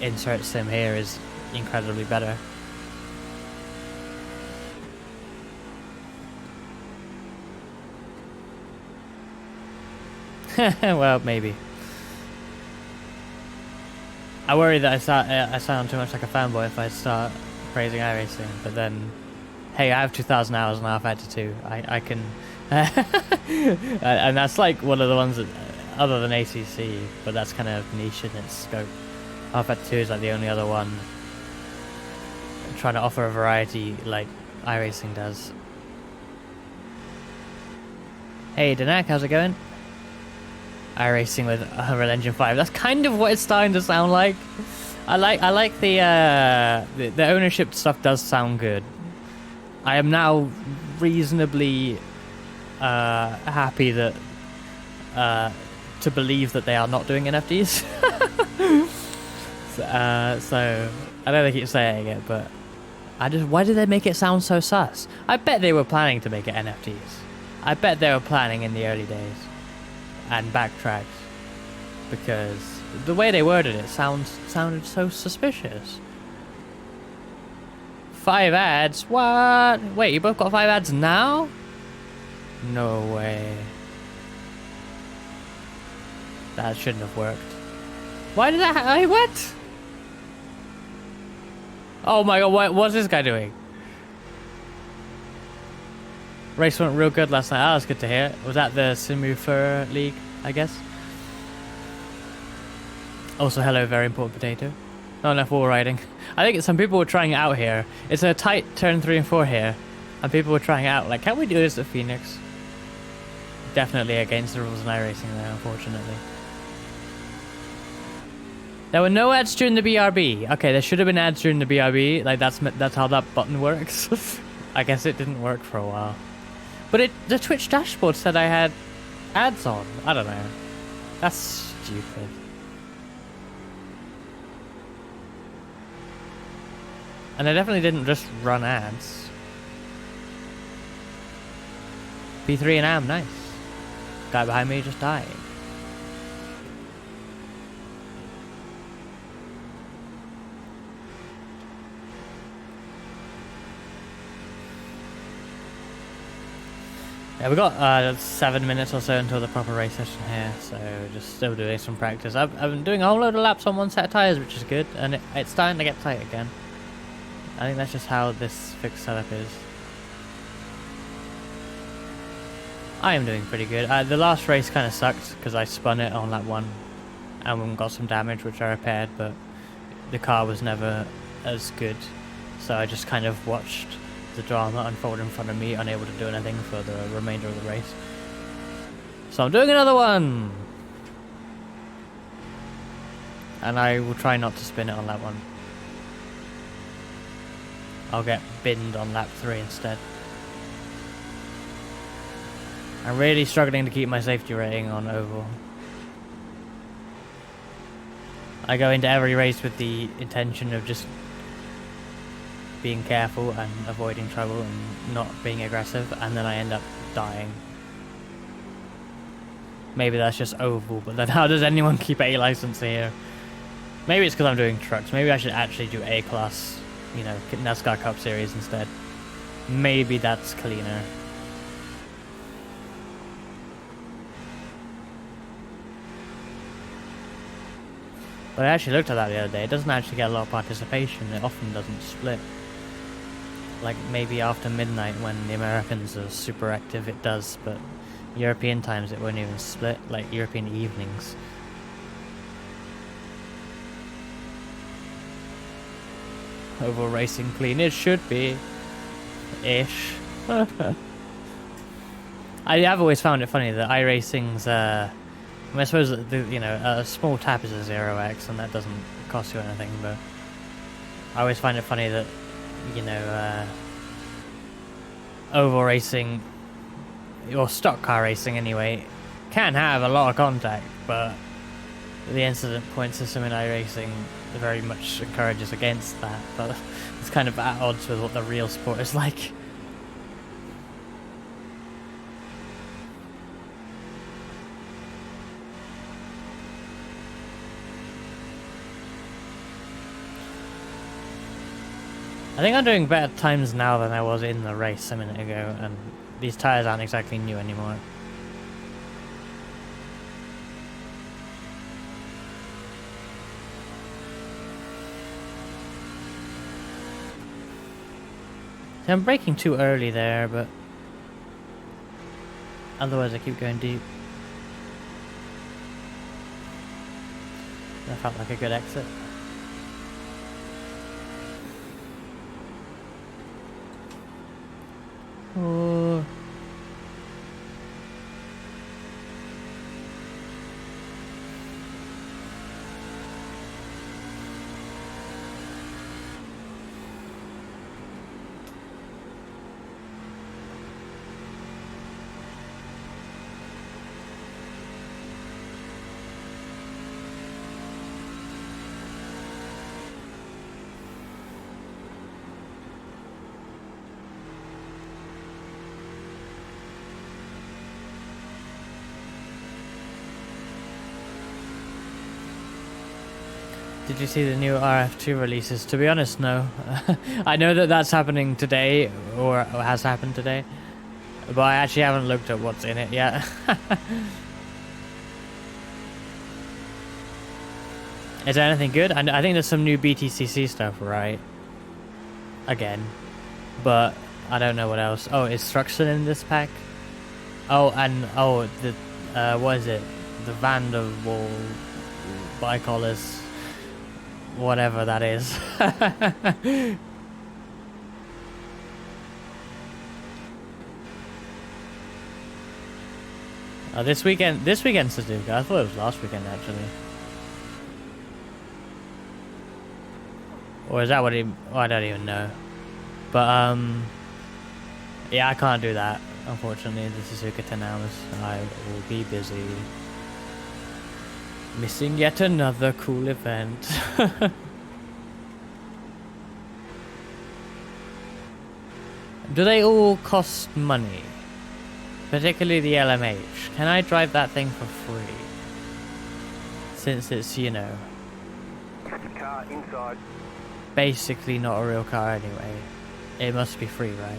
insert sim here is incredibly better. Well, maybe. I worry that I sound too much like a fanboy if I start praising iRacing, but then, hey, I have 2,000 hours on R52. I can, and that's like one of the ones that, other than ACC, but that's kind of niche in its scope. R52 is like the only other one trying to offer a variety like iRacing does. Hey, Danak, how's it going? iRacing with Unreal Engine 5. That's kind of what it's starting to sound like. I like the ownership stuff does sound good. I am now reasonably happy that to believe that they are not doing NFTs. So I know they keep saying it, but why did they make it sound so sus? I bet they were planning to make it NFTs. I bet they were planning in the early days and backtracked because the way they worded it sounded so suspicious. 5 ads? What? Wait, you both got 5 ads now? No way. That shouldn't have worked. Why did that what? Oh my god, what's this guy doing? Race went real good last night. Oh, that's good to hear. Was that the Simu Fur League, I guess? Also, hello, very important potato. Not enough wall riding. I think some people were trying it out here. It's a tight turn 3 and 4 here. And people were trying it out. Like, can we do this at Phoenix? Definitely against the rules in iRacing there, unfortunately. There were no ads during the BRB. Okay, there should have been ads during the BRB. Like, that's how that button works. I guess it didn't work for a while. But the Twitch dashboard said I had ads on. I don't know. That's stupid. And I definitely didn't just run ads. P3 and AM, nice. Guy behind me just died. Yeah, we got 7 minutes or so until the proper race session here, so just still doing some practice. I've been doing a whole load of laps on one set of tyres, which is good, and it's starting to get tight again. I think that's just how this fixed setup is. I am doing pretty good. The last race kind of sucked because I spun it on lap 1 and got some damage, which I repaired, but the car was never as good, so I just kind of watched the drama unfold in front of me, unable to do anything for the remainder of the race. So I'm doing another one! And I will try not to spin it on lap 1. I'll get binned on lap 3 instead. I'm really struggling to keep my safety rating on oval. I go into every race with the intention of just being careful and avoiding trouble and not being aggressive, and then I end up dying. Maybe that's just oval, but then how does anyone keep A license here? Maybe it's because I'm doing trucks. Maybe I should actually do A class, you know, NASCAR Cup Series instead. Maybe that's cleaner. But I actually looked at that the other day. It doesn't actually get a lot of participation. It often doesn't split. Like maybe after midnight when the Americans are super active it does, but European times it won't even split, like European evenings. Oval racing clean. It should be. Ish. I have always found it funny that iRacing's, I mean, I suppose, a small tap is a 0x and that doesn't cost you anything, but I always find it funny that, oval racing, or stock car racing anyway, can have a lot of contact, but the incident point system in iRacing very much encourages against that, but it's kind of at odds with what the real sport is like. I think I'm doing better times now than I was in the race a minute ago, and these tyres aren't exactly new anymore. See, I'm braking too early there, but otherwise I keep going deep. That felt like a good exit. Oh. Did you see the new RF2 releases? To be honest, no. I know that that's happening today, or has happened today, but I actually haven't looked at what's in it yet. Is there anything good? I think there's some new BTCC stuff, right? Again. But I don't know what else. Oh, is Struxton in this pack? Oh, and the what is it? The Vanderwall bicollars. Whatever that is. Oh, this weekend Suzuka. I thought it was last weekend actually. Or is that what he? Oh, I don't even know. But yeah, I can't do that. Unfortunately, the Suzuka 10 hours. I will be busy. Missing yet another cool event. Do they all cost money? Particularly the LMH. Can I drive that thing for free? Since it's, Car inside. basically not a real car anyway. It must be free, right?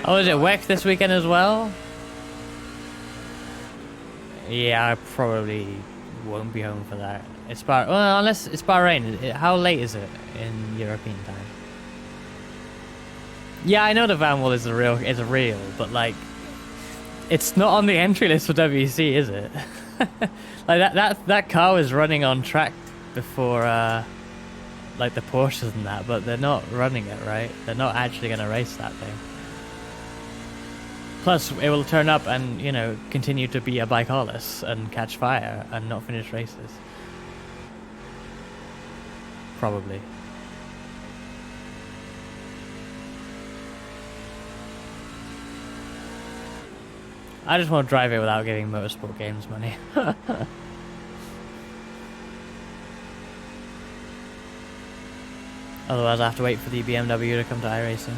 Oh, is it WEC this weekend as well? Yeah, I probably won't be home for that. It's well, unless it's Bahrain. How late is it in European time? Yeah, I know the van wall is real, but like, it's not on the entry list for WEC, is it? Like that car was running on track before, like the Porsches and that, but they're not running it, right? They're not actually gonna race that thing. Plus, it will turn up and, continue to be a bicolorless and catch fire and not finish races. Probably. I just want to drive it without giving Motorsport Games money. Otherwise I have to wait for the BMW to come to iRacing.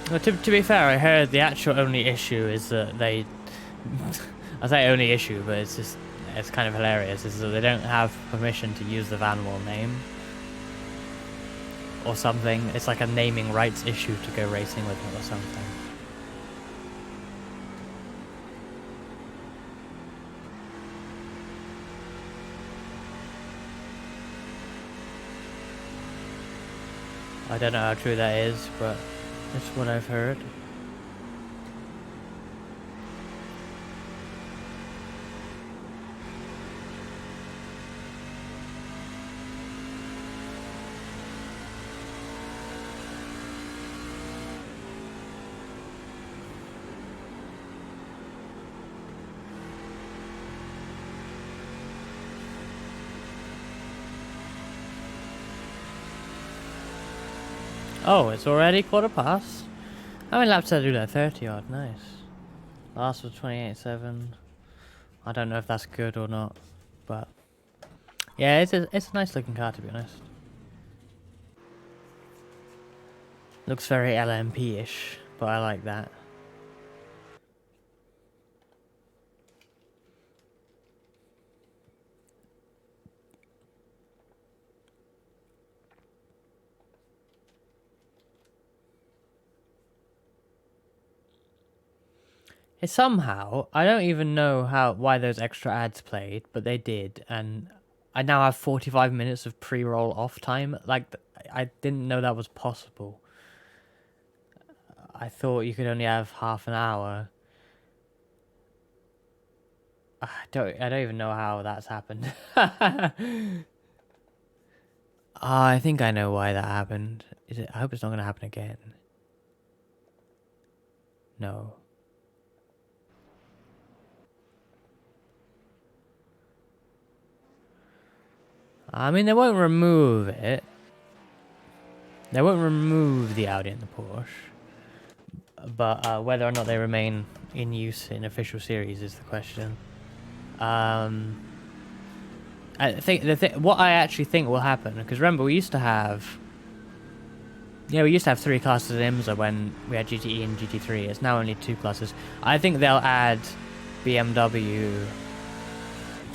Well, to be fair, I heard the actual only issue is that they... I say only issue, but it's kind of hilarious, is that they don't have permission to use the Van Wall name. Or something. It's like a naming rights issue to go racing with it or something. I don't know how true that is, but that's what I've heard. Oh, it's already 1:15. How many laps did I do there? 30 odd, nice. Last was 28.7. I don't know if that's good or not, but yeah, it's a nice looking car, to be honest. Looks very LMP-ish, but I like that. It's somehow, I don't even know why those extra ads played, but they did, and I now have 45 minutes of pre-roll off time. Like, I didn't know that was possible. I thought you could only have half an hour. I don't even know how that's happened. I think I know why that happened. I hope it's not going to happen again. No. I mean, they won't remove it. They won't remove the Audi and the Porsche. But whether or not they remain in use in official series is the question. I think what I actually think will happen, because remember we used to have 3 classes in IMSA when we had GTE and GT3. It's now only 2 classes. I think they'll add BMW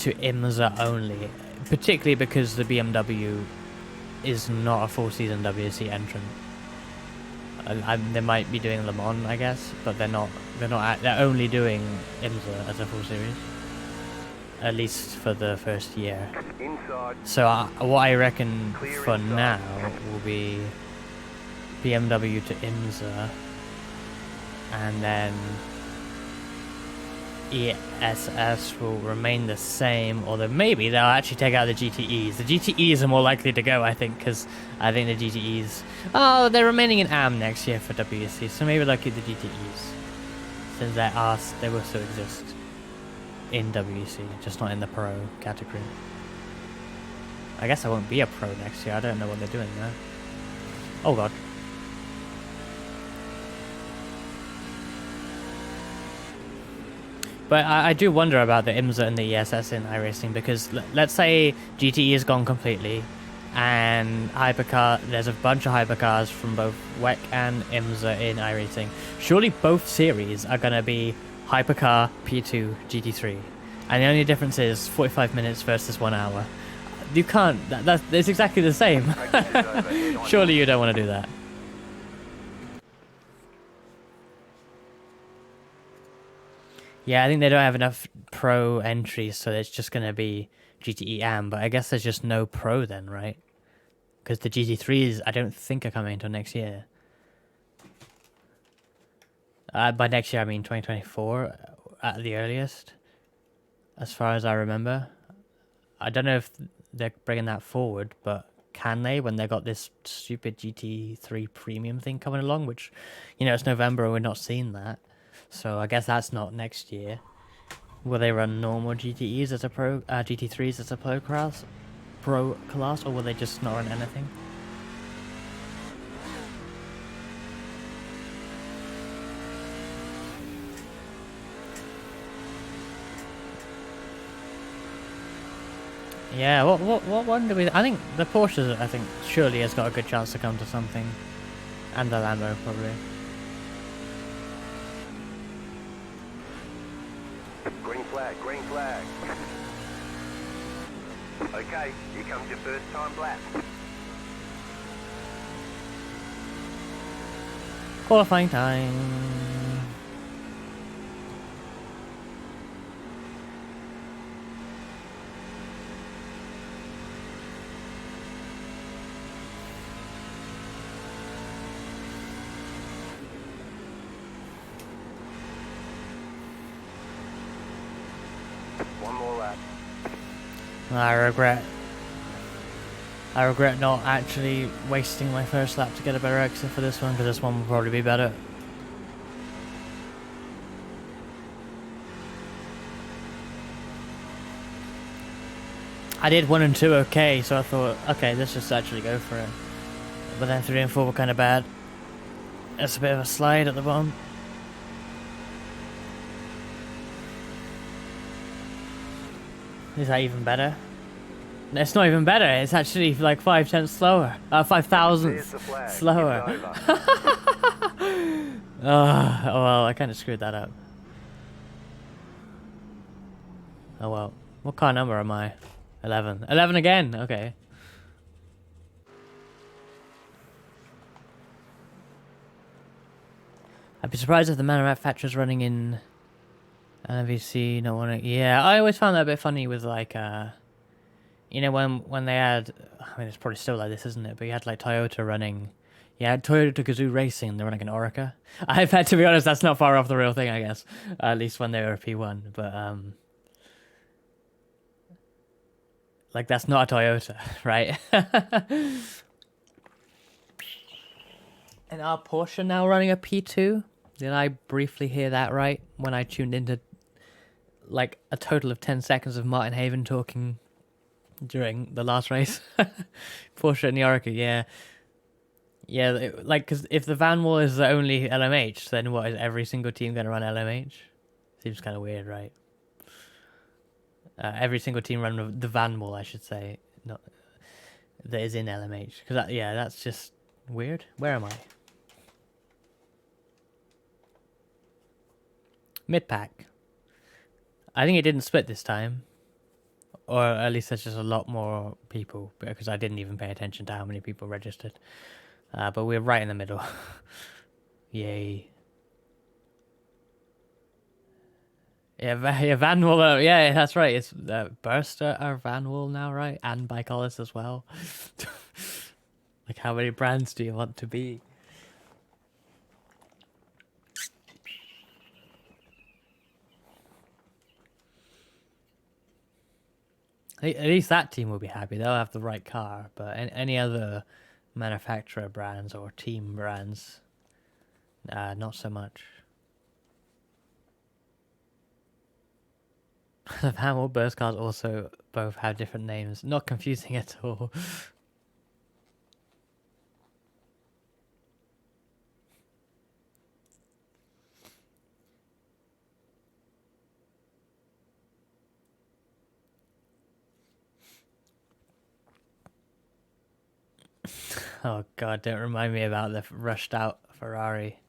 to IMSA only, particularly because the BMW is not a full season WC entrant. They might be doing Le Mans, I guess, but they're not. They're only doing IMSA as a full series, at least for the first year. Inside. So what I reckon Clear for inside. now will be BMW to IMSA, and then ESS will remain the same, or maybe they'll actually take out the GTEs. The GTEs are more likely to go, I think, because I think the GTEs... Oh, they're remaining in AM next year for WEC, so maybe they'll keep the GTEs, since they will still exist in WEC, just not in the Pro category. I guess I won't be a Pro next year, I don't know what they're doing there. Oh god. But I do wonder about the IMSA and the ESS in iRacing, because let's say GTE is gone completely, and there's a bunch of hypercars from both WEC and IMSA in iRacing. Surely both series are going to be hypercar P2 GT3, and the only difference is 45 minutes versus 1 hour. You can't. It's exactly the same. Surely you don't want to do that. Yeah, I think they don't have enough Pro entries, so it's just going to be GTE AM, but I guess there's just no Pro then, right? Because the GT3s, I don't think are coming until next year. By next year, I mean 2024 at the earliest, as far as I remember. I don't know if they're bringing that forward, but can they, when they got this stupid GT3 premium thing coming along, which, it's November and we're not seeing that. So I guess that's not next year. Will they run normal GTEs as a pro, GT3s as a pro class, or will they just not run anything? Yeah, what one do we? I think the Porsche, surely has got a good chance to come to something, and the Lambo probably. Green flag. Okay, here comes your first time lap. Qualifying time. One more lap. I regret not actually wasting my first lap to get a better exit for this one, because this one will probably be better. I did 1 and 2 okay, so I thought, okay, let's just actually go for it. But then 3 and 4 were kind of bad. It's a bit of a slide at the bottom. Is that even better? It's not even better. It's actually like 5 tenths slower. 5 thousandths slower. Oh, well, I kind of screwed that up. Oh well. What car number am I? 11. 11 again. Okay. I'd be surprised if the manufacturer's running in LMVC, not wanting. Yeah, I always found that a bit funny with like, you know, when they had, I mean, it's probably still like this, isn't it? But you had like Toyota running. You had Toyota Gazoo Racing. They were like an Orica. I bet, to be honest, that's not far off the real thing, I guess. At least when they were a P1. But like that's not a Toyota, right? And our Porsche now running a P2? Did I briefly hear that right when I tuned into like a total of 10 seconds of Martin Haven talking during the last race? Porsche and the Orica, yeah. Yeah, like, because if the van wall is the only LMH, then what, is every single team going to run LMH? Seems kind of weird, right? Every single team run the van wall, I should say, not that is in LMH. Because, yeah, that's just weird. Where am I? Mid-pack. I think it didn't split this time. Or at least there's just a lot more people, because I didn't even pay attention to how many people registered. But we're right in the middle. Yay. Yeah, Van Wall, yeah, that's right. It's Burster or Van Wall now, right? And Bicolis as well. Like, how many brands do you want to be? At least that team will be happy. They'll have the right car. But any other manufacturer brands or team brands, not so much. The Van Wall burst cars also both have different names. Not confusing at all. Oh god, don't remind me about the rushed out Ferrari.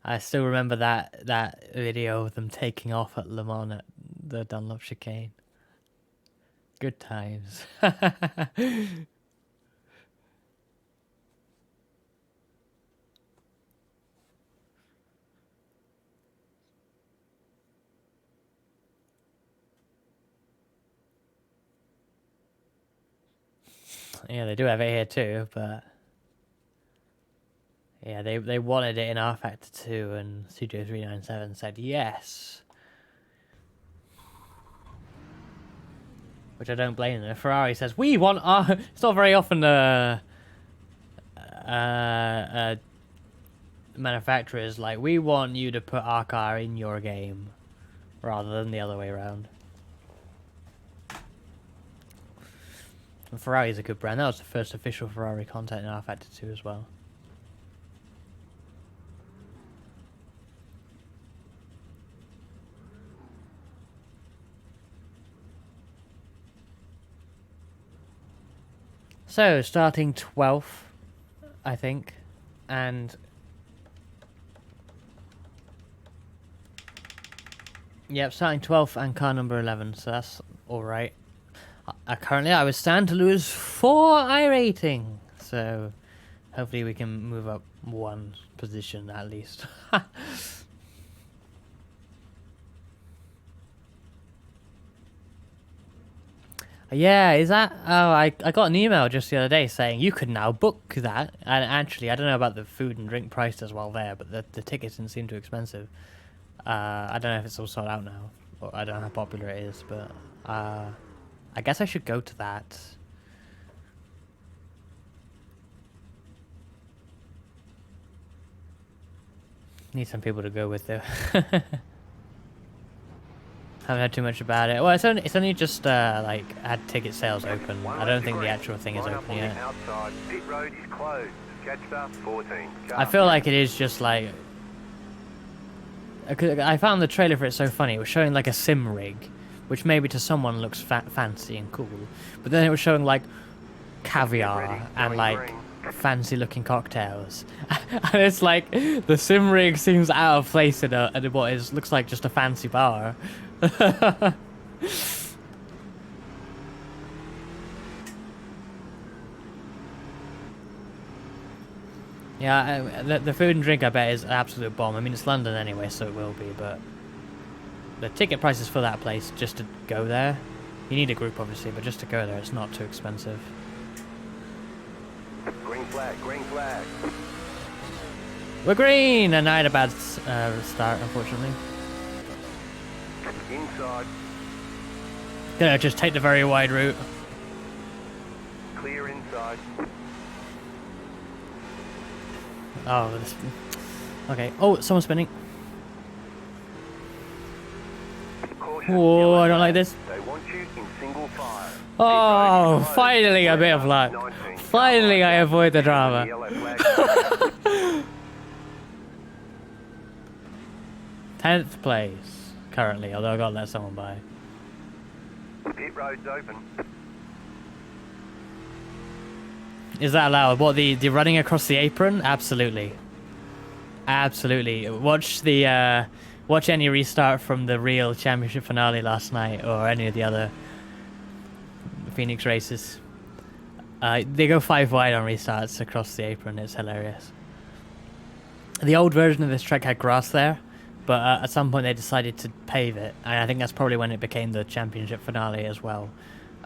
I still remember that video of them taking off at Le Mans at the Dunlop chicane. Good times. Yeah, they do have it here too, but yeah, they wanted it in R Factor 2, and Studio 397 said yes. Which I don't blame them. Ferrari says, we want our... It's not very often manufacturers like, we want you to put our car in your game, rather than the other way around. And Ferrari's a good brand. That was the first official Ferrari content in R Factor 2 as well. So, starting 12th, I think, and yep, starting 12th and car number 11, so that's alright. Currently, I would stand to lose 4 iRating, so hopefully we can move up 1 position at least. Yeah, is that... Oh, I got an email just the other day saying you could now book that. And actually, I don't know about the food and drink price as well there, but the tickets didn't seem too expensive. I don't know if it's all sold out now. Or I don't know how popular it is, but I guess I should go to that. Need some people to go with though. Haven't heard too much about it. Well, it's only just like had ticket sales open. I don't think the actual thing is open yet. Pit road is closed. Catch up 14. I feel like it is just like. I found the trailer for it so funny. It was showing like a sim rig, which maybe to someone looks fancy and cool, but then it was showing like caviar and like fancy looking cocktails, and it's like the sim rig seems out of place in what is looks like just a fancy bar. Yeah, the food and drink I bet is an absolute bomb. I mean, it's London anyway, so it will be, but the ticket prices for that place, just to go there, you need a group obviously, but just to go there, it's not too expensive. Green flag, green flag. We're green! And I had a bad start, unfortunately. Inside. Gonna just take the very wide route. Clear inside. Oh, this... Okay. Oh, someone's spinning. Caution, Whoa, yellow I don't like flag. this. They want you in single file. Oh, finally a bit of luck. Finally I avoid the drama. Yellow flag. 10th place, currently, although I gotta let someone by. Pit road's open. Is that allowed? What, the running across the apron? Absolutely. Absolutely. Watch the, watch any restart from the real championship finale last night, or any of the other Phoenix races. They go 5 wide on restarts across the apron, it's hilarious. The old version of this track had grass there, but at some point they decided to pave it, and I think that's probably when it became the championship finale as well.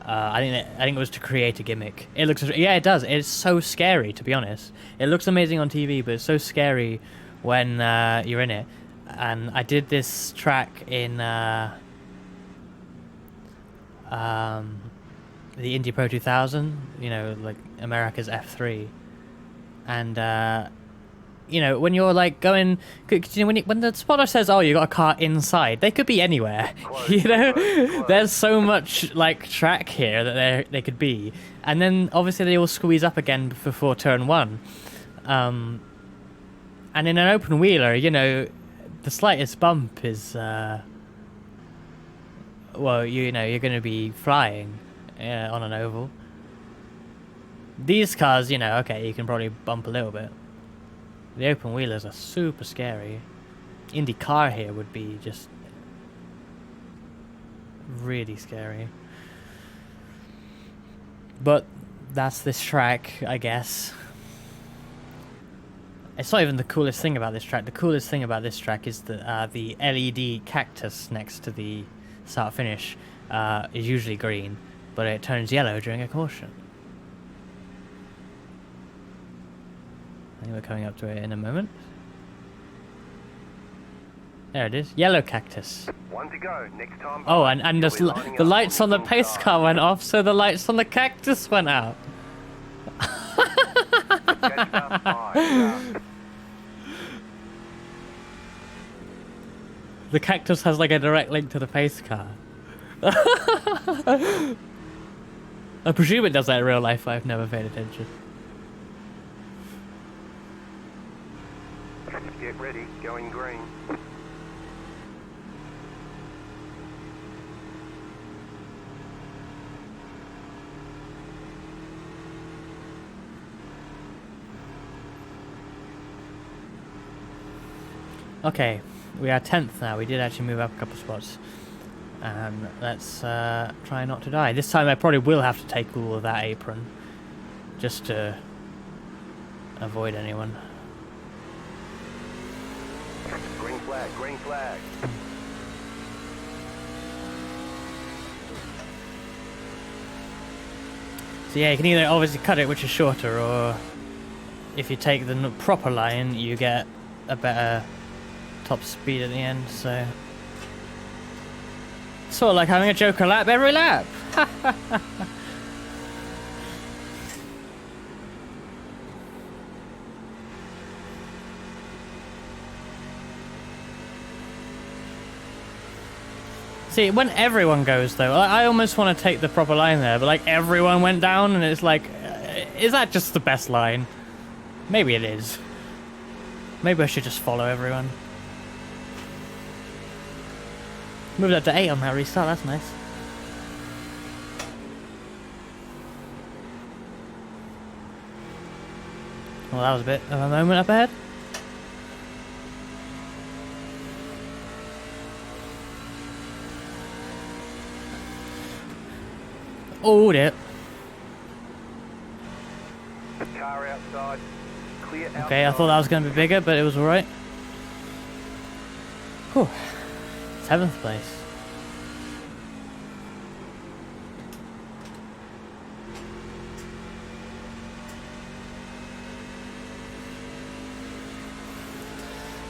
I think it was to create a gimmick. It looks, yeah, it does. It's so scary, to be honest. It looks amazing on TV, but it's so scary when you're in it. And I did this track in the Indy Pro 2000, you know, like America's F3, and you know, when you're like going, you know, when the spotter says, "Oh, you got a car inside," they could be anywhere. You know, there's so much like track here that they could be, and then obviously they all squeeze up again before turn 1. And in an open wheeler, you know, the slightest bump is, well, you know, you're going to be flying on an oval. These cars, you know, okay, you can probably bump a little bit. The open wheelers are super scary. IndyCar here would be just really scary. But that's this track, I guess. It's not even the coolest thing about this track. The coolest thing about this track is that the LED cactus next to the start-finish is usually green, but it turns yellow during a caution. I think we're coming up to it in a moment. There it is. Yellow cactus. One to go. Next time. Oh, and the lights on the pace car went off, so the lights on the cactus went out. The cactus has like a direct link to the pace car. I presume it does that in real life, I've never paid attention. Get ready, going green. Okay, we are 10th now. We did actually move up a couple spots. And let's try not to die. This time I probably will have to take all of that apron, just to avoid anyone. Green flag, green flag. So yeah, you can either obviously cut it, which is shorter, or if you take the proper line, you get a better top speed at the end, so... Sort of like having a Joker lap every lap. See, when everyone goes though, I almost want to take the proper line there, but like everyone went down and it's like, is that just the best line? Maybe it is. Maybe I should just follow everyone. Move that to 8 on that restart, that's nice. Well, that was a bit of a moment up ahead. Oh dear. Car outside. Clear outside. Okay, I thought that was going to be bigger, but it was alright. Whew. 7th place.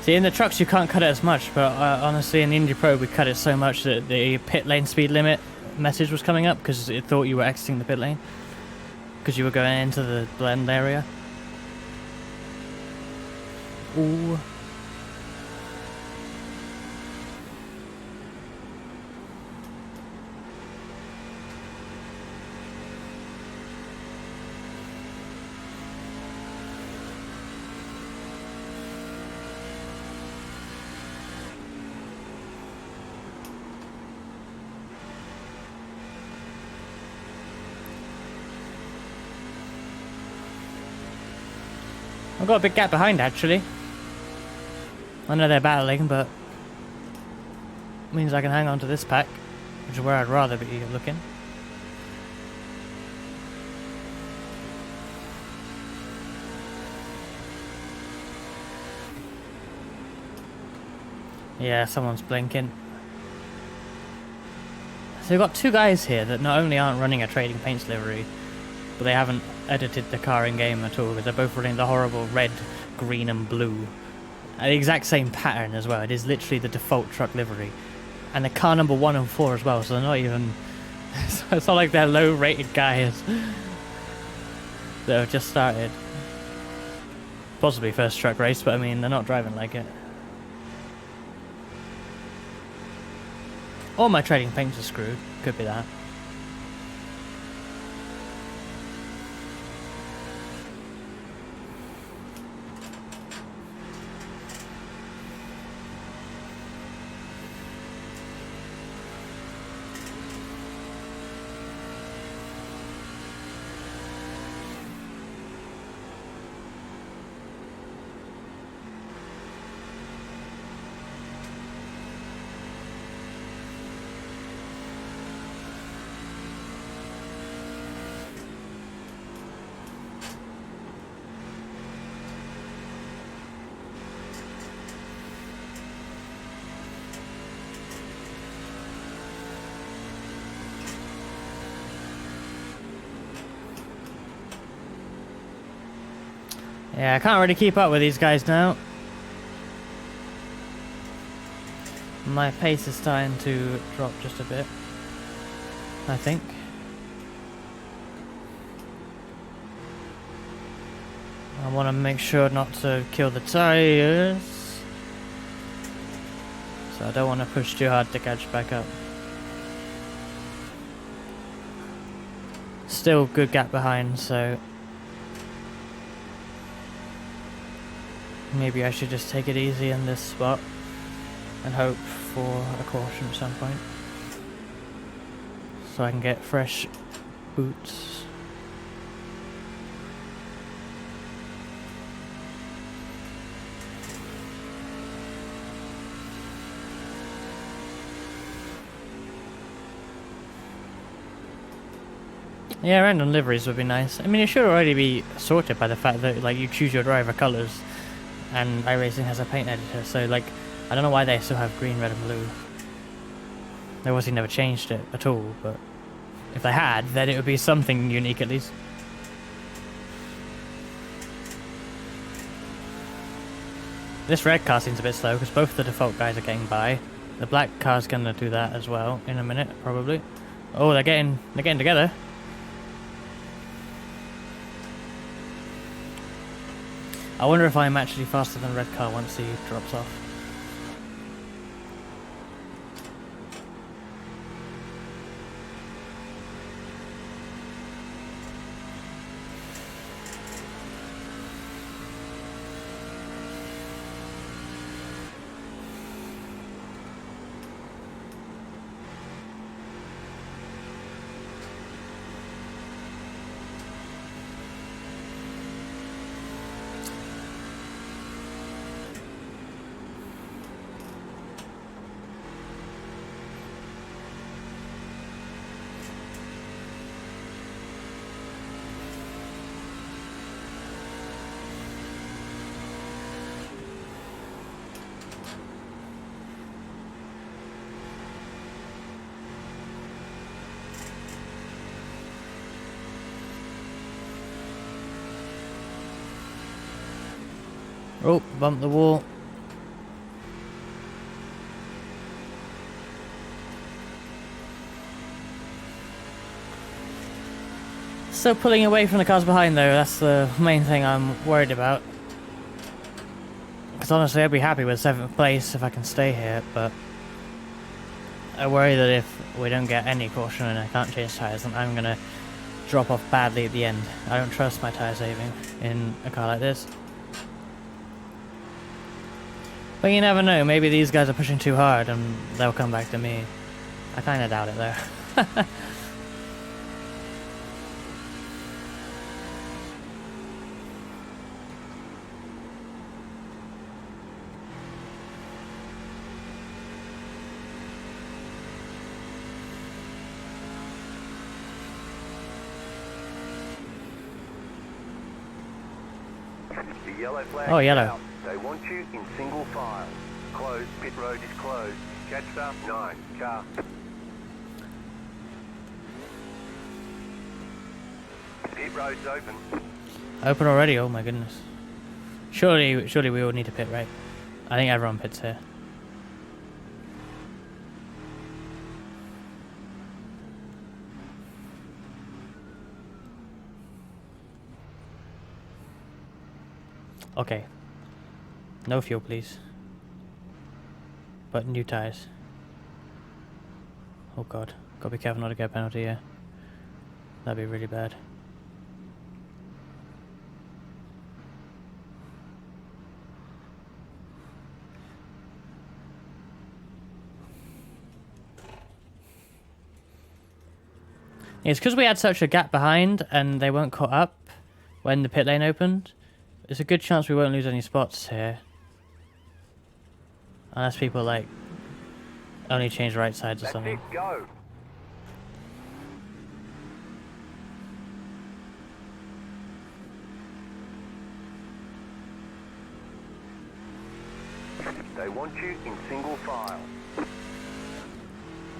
See, in the trucks you can't cut it as much, but honestly in the Indy Pro we cut it so much that the pit lane speed limit message was coming up because it thought you were exiting the pit lane. Because you were going into the blend area. Ooh. I've got a big gap behind actually. I know they're battling, but means I can hang on to this pack, which is where I'd rather be looking. Yeah, someone's blinking. So we've got two guys here that not only aren't running a trading paints livery, but they haven't edited the car in game at all, because they're both running the horrible red, green and blue. And the exact same pattern as well. It is literally the default truck livery. And the car number 1 and 4 as well, so they're not even... it's not like they're low rated guys that have just started. Possibly first truck race, but I mean, they're not driving like it. Or my trading paints are screwed. Could be that. Yeah, I can't really keep up with these guys now. My pace is starting to drop just a bit, I think. I want to make sure not to kill the tires, so I don't want to push too hard to catch back up. Still good gap behind, so maybe I should just take it easy in this spot and hope for a caution at some point, so I can get fresh boots. Yeah, random liveries would be nice. I mean, it should already be sorted by the fact that like you choose your driver colours and iRacing has a paint editor, so like I don't know why they still have green, red and blue. They obviously never changed it at all, but if they had, then it would be something unique at least. This red car seems a bit slow because both the default guys are getting by. The black car's gonna do that as well in a minute, probably. Oh, they're getting together. I wonder if I'm actually faster than red car once he drops off. Oh, bump the wall. Still pulling away from the cars behind though, that's the main thing I'm worried about. Because honestly I'd be happy with 7th place if I can stay here, but I worry that if we don't get any caution and I can't change tyres, then I'm going to drop off badly at the end. I don't trust my tyre saving in a car like this. But you never know, maybe these guys are pushing too hard and they'll come back to me. I kind of doubt it though. The yellow flag Oh, yellow. out. They want you in single file. Closed. Pit road is closed. Catch up. 9. Car. Pit road's open. Open already? Oh my goodness. Surely we all need to pit, right? I think everyone pits here. Okay. No fuel, please. But new tires. Oh god. Gotta be careful not to get a penalty here. That'd be really bad. It's because we had such a gap behind and they weren't caught up when the pit lane opened. There's a good chance we won't lose any spots here. Unless people, like, only change right sides or That's something. it. Go. They want you in single file.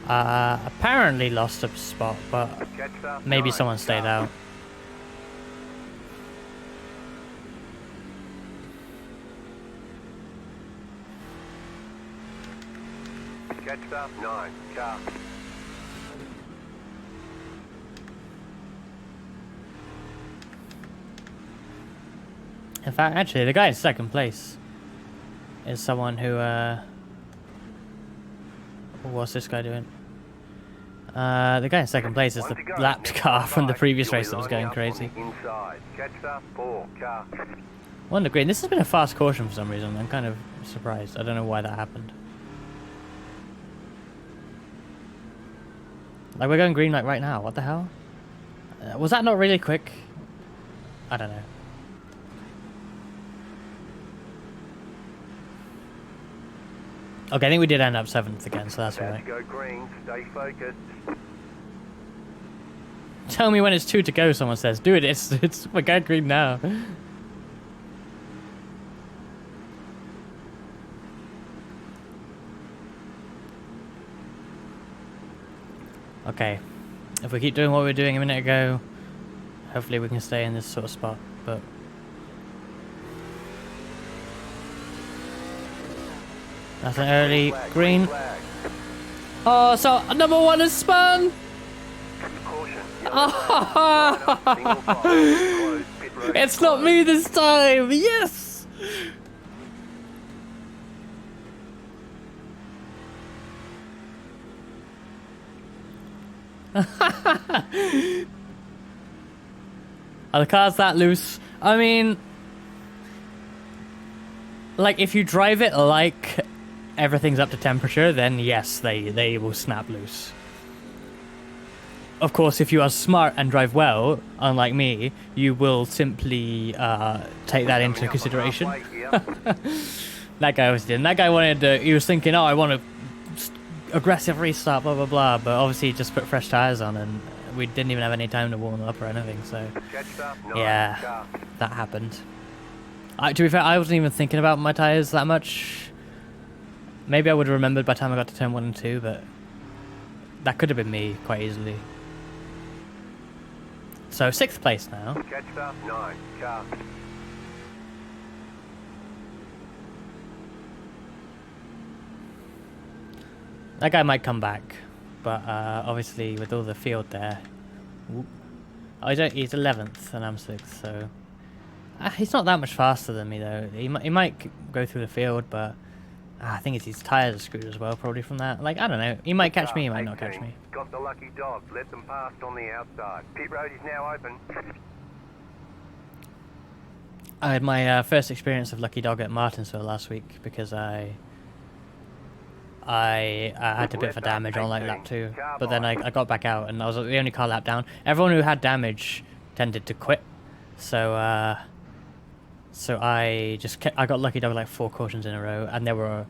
Apparently lost a spot, but Catch up. maybe 9. someone stayed Car. out. Catch up. 9. Car. In fact, actually, the guy in second place is someone who, what's this guy doing? The guy in second place is the One to go. lapped Next car from the five. previous You'll be race that was lining going up crazy. on the inside. Catch up. 4. Car. One green. This has been a fast caution for some reason. I'm kind of surprised. I don't know why that happened. Like, we're going green like right now. What the hell? Was that not really quick? I don't know. Okay, I think we did end up 7th again, so that's About alright. to go green. Stay focused. Tell me when it's 2 to go, someone says. Dude, we're going green now. Okay. If we keep doing what we were doing a minute ago, hopefully we can stay in this sort of spot, but... That's an early Flag, green. flag. Oh, so number one is spun. Caution. Oh, Single file. Closed. Pit road is it's not closed. me this time. Yes. Are the cars that loose? I mean, like, if you drive it like everything's up to temperature, then yes, they will snap loose. Of course, if you are smart and drive well, unlike me, you will simply take that into Coming up on consideration. halfway here. That guy was didn't. That guy wanted. He was thinking, oh, I want to aggressive restart, blah blah blah. But obviously, he just put fresh tires on, and we didn't even have any time to warm them up or anything. So Catched up. Nice. yeah, Car. that happened. To be fair, I wasn't even thinking about my tires that much. Maybe I would have remembered by the time I got to turn 1 and 2, but that could have been me quite easily. So 6th place now. Catched up. Nice. Car. That guy might come back, but obviously with all the field there. Whoop. Oh, he's 11th and I'm 6th, so he's not that much faster than me though. He might go through the field, but I think his tires are screwed as well, probably from that. Like, I don't know. He might catch me, he might not catch 18. me. Got the lucky dog. Let them past on the outside. Pit road is now open. I had my first experience of lucky dog at Martinsville last week because I had a bit of damage on like lap 2, but then I got back out and I was the only car lap down. Everyone who had damage tended to quit, so I got lucky dog like 4 cautions in a row, and there were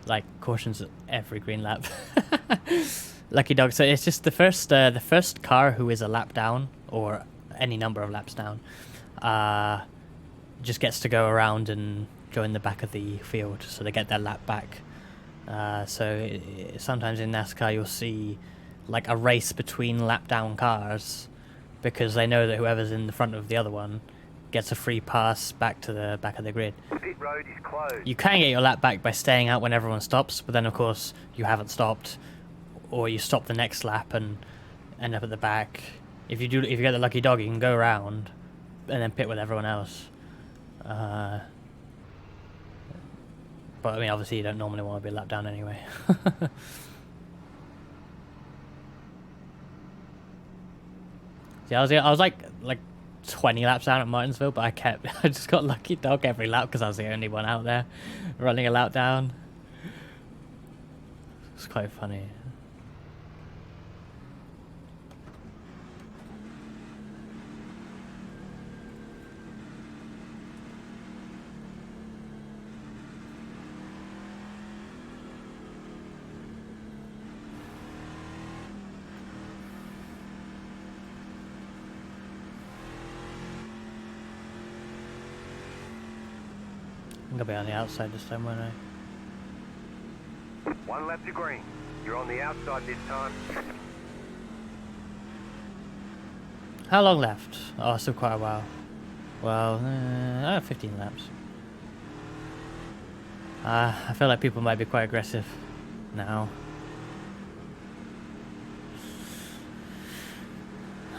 like cautions at every green lap. Lucky dog. So it's just the first car who is a lap down or any number of laps down, just gets to go around and join the back of the field, so they get their lap back. Sometimes in NASCAR you'll see like a race between lap down cars because they know that whoever's in the front of the other one gets a free pass back to the back of the grid. Pit road is closed. You can get your lap back by staying out when everyone stops, but then of course you haven't stopped, or you stop the next lap and end up at the back. If you get the lucky dog, you can go around and then pit with everyone else. But I mean, obviously, you don't normally want to be lapped down anyway. See, I was like 20 laps down at Martinsville, but I just got lucky dog every lap because I was the only one out there running a lap down. It's quite funny. I'm gonna be on the outside this time, won't I? 1 lap to green. You're on the outside this time. How long left? Oh, still quite a while. Well, 15 laps. I feel like people might be quite aggressive now.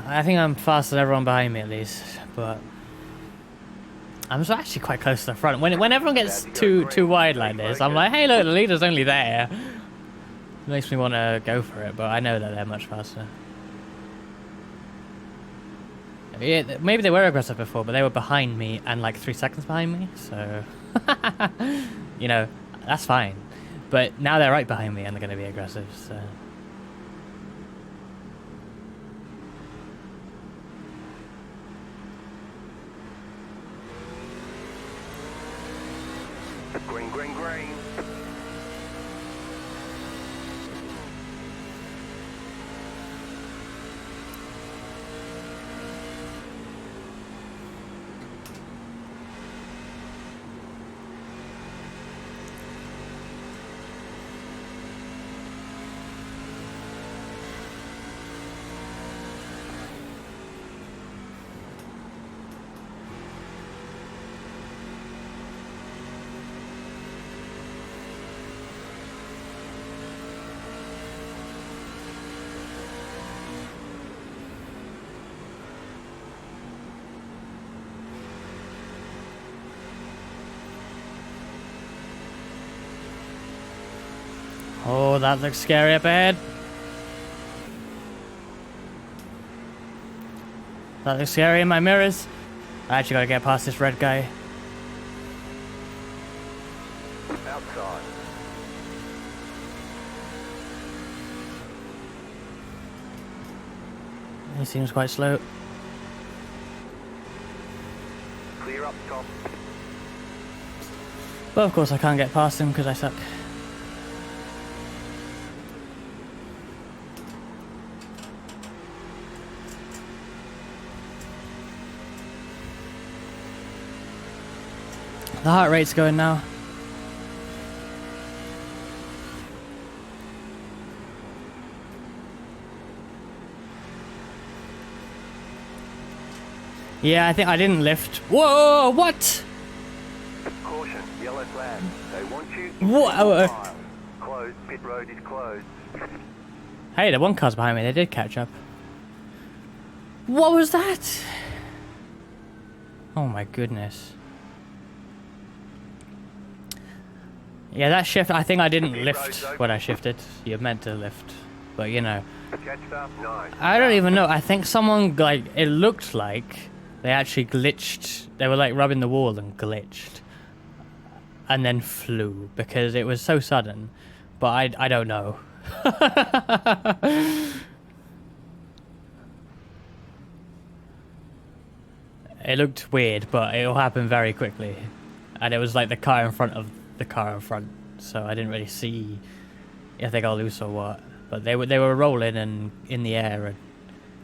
I think I'm faster than everyone behind me at least, but I'm actually quite close to the front. When everyone gets too wide like this, I'm like, hey look, the leader's only there. It makes me want to go for it, but I know that they're much faster. Yeah, maybe they were aggressive before, but they were behind me and like 3 seconds behind me, so you know, that's fine. But now they're right behind me and they're going to be aggressive, so. Green, green, green. that looks scary up ahead. That looks scary in my mirrors. I actually gotta get past this red guy. Outside. He seems quite slow. Clear up top. But of course I can't get past him because I suck. The heart rate's going now. Yeah, I think I didn't lift. Whoa, what? Caution, yellow flag. They want you. What? Closed. Pit road is closed. Hey, the one car's behind me. They did catch up. What was that? Oh my goodness. Yeah, that shift, I think I didn't lift when I shifted. You're meant to lift. But, you know. Catched up. Nice. I don't even know. I think someone, like, it looked like they actually glitched. They were, like, rubbing the wall and glitched. And then flew. Because it was so sudden. But I don't know. It looked weird, but it all happened very quickly. And it was, like, the car in front of the car in front, so I didn't really see if they got loose or what. But they were rolling and in the air, and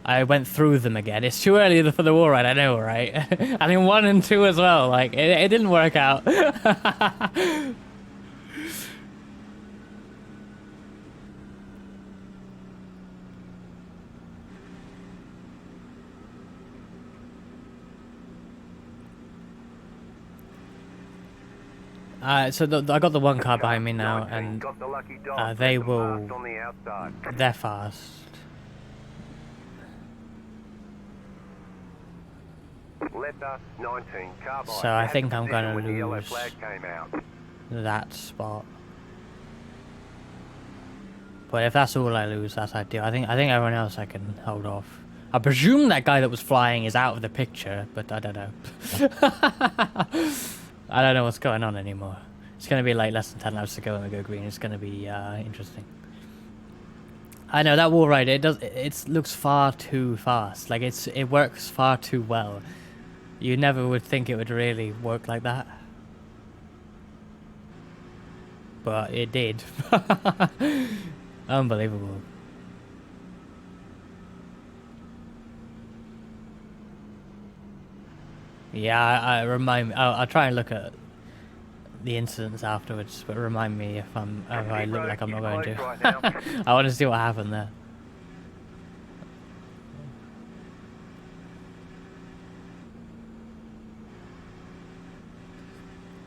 I went through them again. It's too early for the wall ride, I know, right? I think 1 and 2 as well. Like it didn't work out. So I got the one car behind me now, and they will. They're fast. So I think I'm gonna lose that spot. But if that's all I lose, that's ideal. I think everyone else I can hold off. I presume that guy that was flying is out of the picture, but I don't know. I don't know what's going on anymore. It's going to be like less than 10 laps to go when we go green. It's going to be interesting. I know that wall ride, it looks far too fast. Like it works far too well. You never would think it would really work like that. But it did. Unbelievable. Yeah, I'll try and look at the incidents afterwards, but remind me if I look like I'm not going to. I want to see what happened there.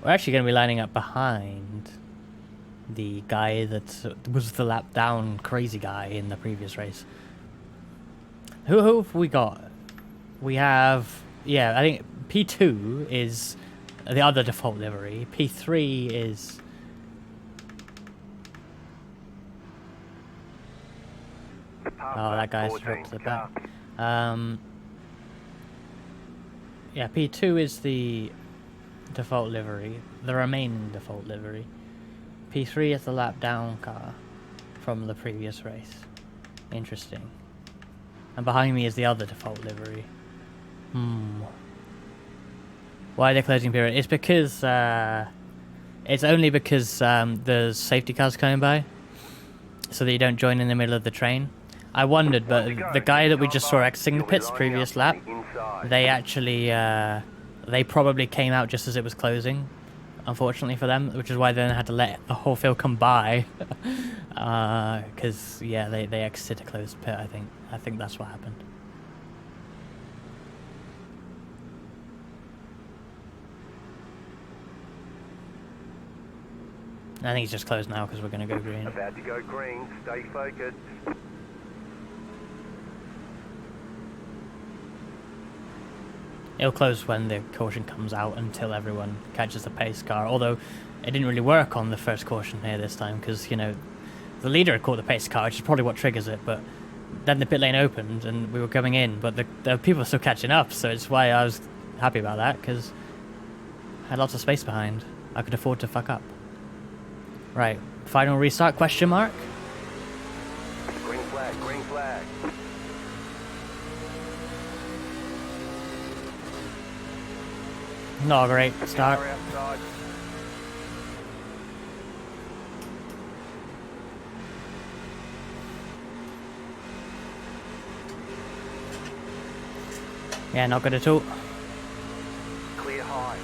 We're actually going to be lining up behind the guy that was the lap down crazy guy in the previous race. Who have we got? We have, yeah, I think P2 is the other default livery. P3 is... Oh, that guy's up to the back. Yeah, P2 is the default livery. The remaining default livery. P3 is the lap down car from the previous race. Interesting. And behind me is the other default livery. Why the closing period? It's because it's only because there's safety cars coming by, so that you don't join in the middle of the train. I wondered, but the guy that we just saw exiting the pits previous lap, they actually they probably came out just as it was closing, unfortunately for them, which is why they then had to let the whole field come by, because yeah, they exited a closed pit. I think that's what happened. I think it's just closed now because we're going to go green. About to go green, stay focused. It'll close when the caution comes out until everyone catches the pace car, although it didn't really work on the first caution here this time because, you know, The leader had caught the pace car, which is probably what triggers it, but then the pit lane opened and we were coming in, but the people were still catching up, so it's why I was happy about that, because I had lots of space behind. I could afford to fuck up. Right, final restart, question mark? Green flag, green flag. Not a great start. Car outside. Yeah, not good at all. Clear high.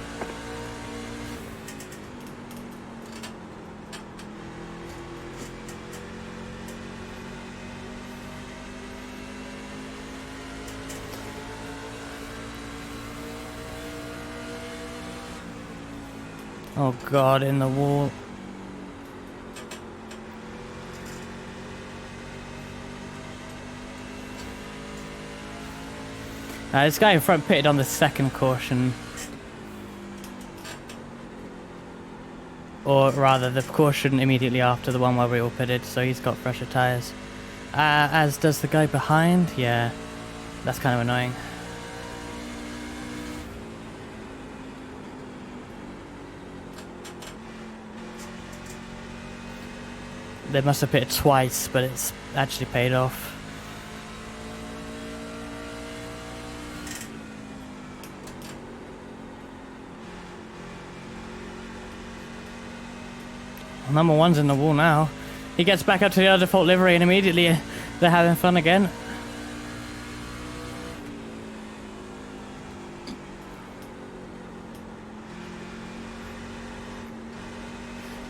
Oh god, in the wall. This guy in front pitted on the second caution. Or rather, the caution immediately after the one where we all pitted, so he's got fresher tyres. As does the guy behind. Yeah, that's kind of annoying. They must have pitted twice, but it's actually paid off. Number one's in the wall now. He gets back up to the default livery and immediately they're having fun again.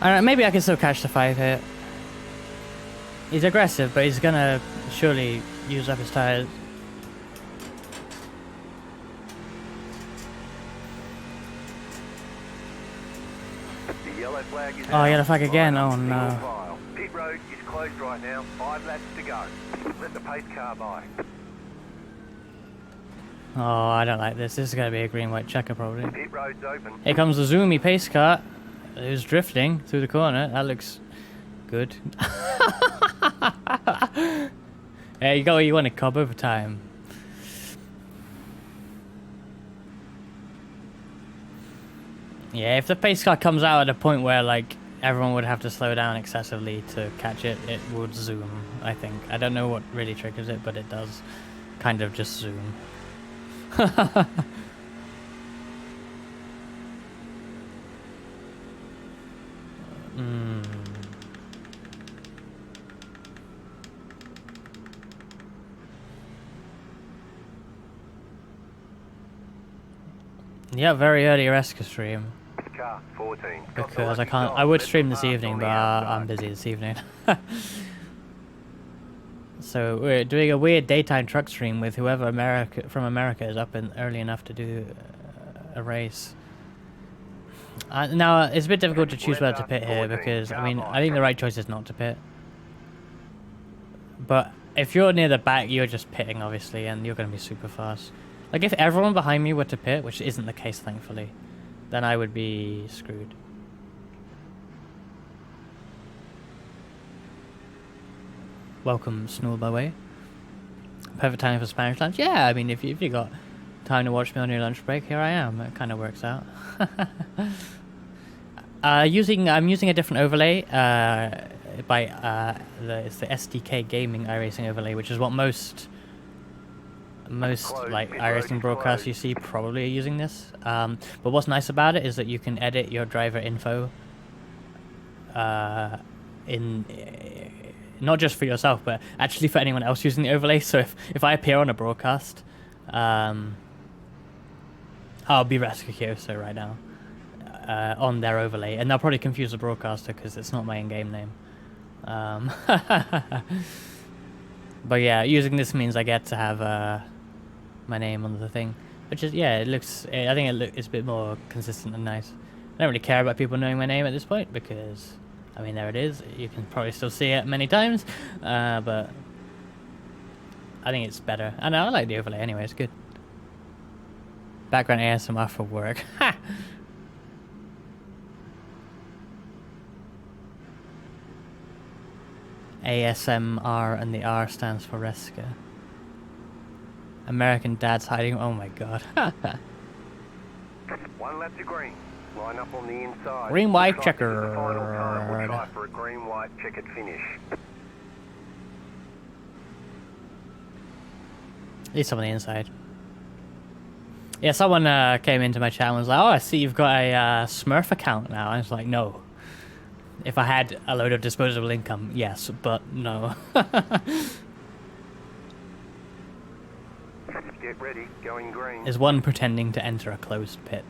Alright, maybe I can still catch the 5 here. He's aggressive, but he's gonna surely use up his tyres. The yellow flag is Oh, yellow flag out. again. Line up, Oh, single no. file. Pit road is closed right now. 5 laps to go. Let the pace car by. Oh, I don't like this. This is gonna be a green-white checker probably. Pit road's open. Here comes the zoomy pace car, who's drifting through the corner. That looks good. Yeah, you got what you wanted, Cobb, over time. Yeah, if the pace car comes out at a point where, like, everyone would have to slow down excessively to catch it, it would zoom, I think. I don't know what really triggers it, but it does kind of just zoom. Yeah, very early Rescue stream. Car 14. Because I can't. I would stream this evening, but I'm busy this evening. So we're doing a weird daytime truck stream with whoever from America is up and early enough to do a race. Now it's a bit difficult to choose whether to pit here because I mean I think the right choice is not to pit. But if you're near the back, you're just pitting obviously, and you're going to be super fast. Like if everyone behind me were to pit, which isn't the case thankfully, then I would be screwed. Welcome, Snool, by the way. Perfect time for Spanish lunch. Yeah, I mean, if you got time to watch me on your lunch break, here I am. It kind of works out. I'm using a different overlay it's the SDK Gaming iRacing overlay, which is what most like iRacing broadcasts you see probably are using this. But what's nice about it is that you can edit your driver info in not just for yourself, but actually for anyone else using the overlay. So if I appear on a broadcast, I'll be Rescue right now on their overlay, and they'll probably confuse the broadcaster because it's not my in-game name. But yeah, using this means I get to have my name on the thing, which is, yeah, it looks, I think it's a bit more consistent and nice. I don't really care about people knowing my name at this point because, I mean, there it is. You can probably still see it many times, but I think it's better. And I like the overlay anyway, it's good. Background ASMR for work. Ha! ASMR, and the R stands for Reska. American Dad's hiding. Oh my god. One lap to green. Line up on the inside. Green, white, Looks like this is checkered. the final time. We'll try for a green, white, checkered finish. At least I'm on the inside. Yeah, someone came into my chat and was like, "Oh, I see you've got a Smurf account now." I was like, "No. If I had a load of disposable income, yes, but no." Get ready, going green. Is one pretending to enter a closed pit?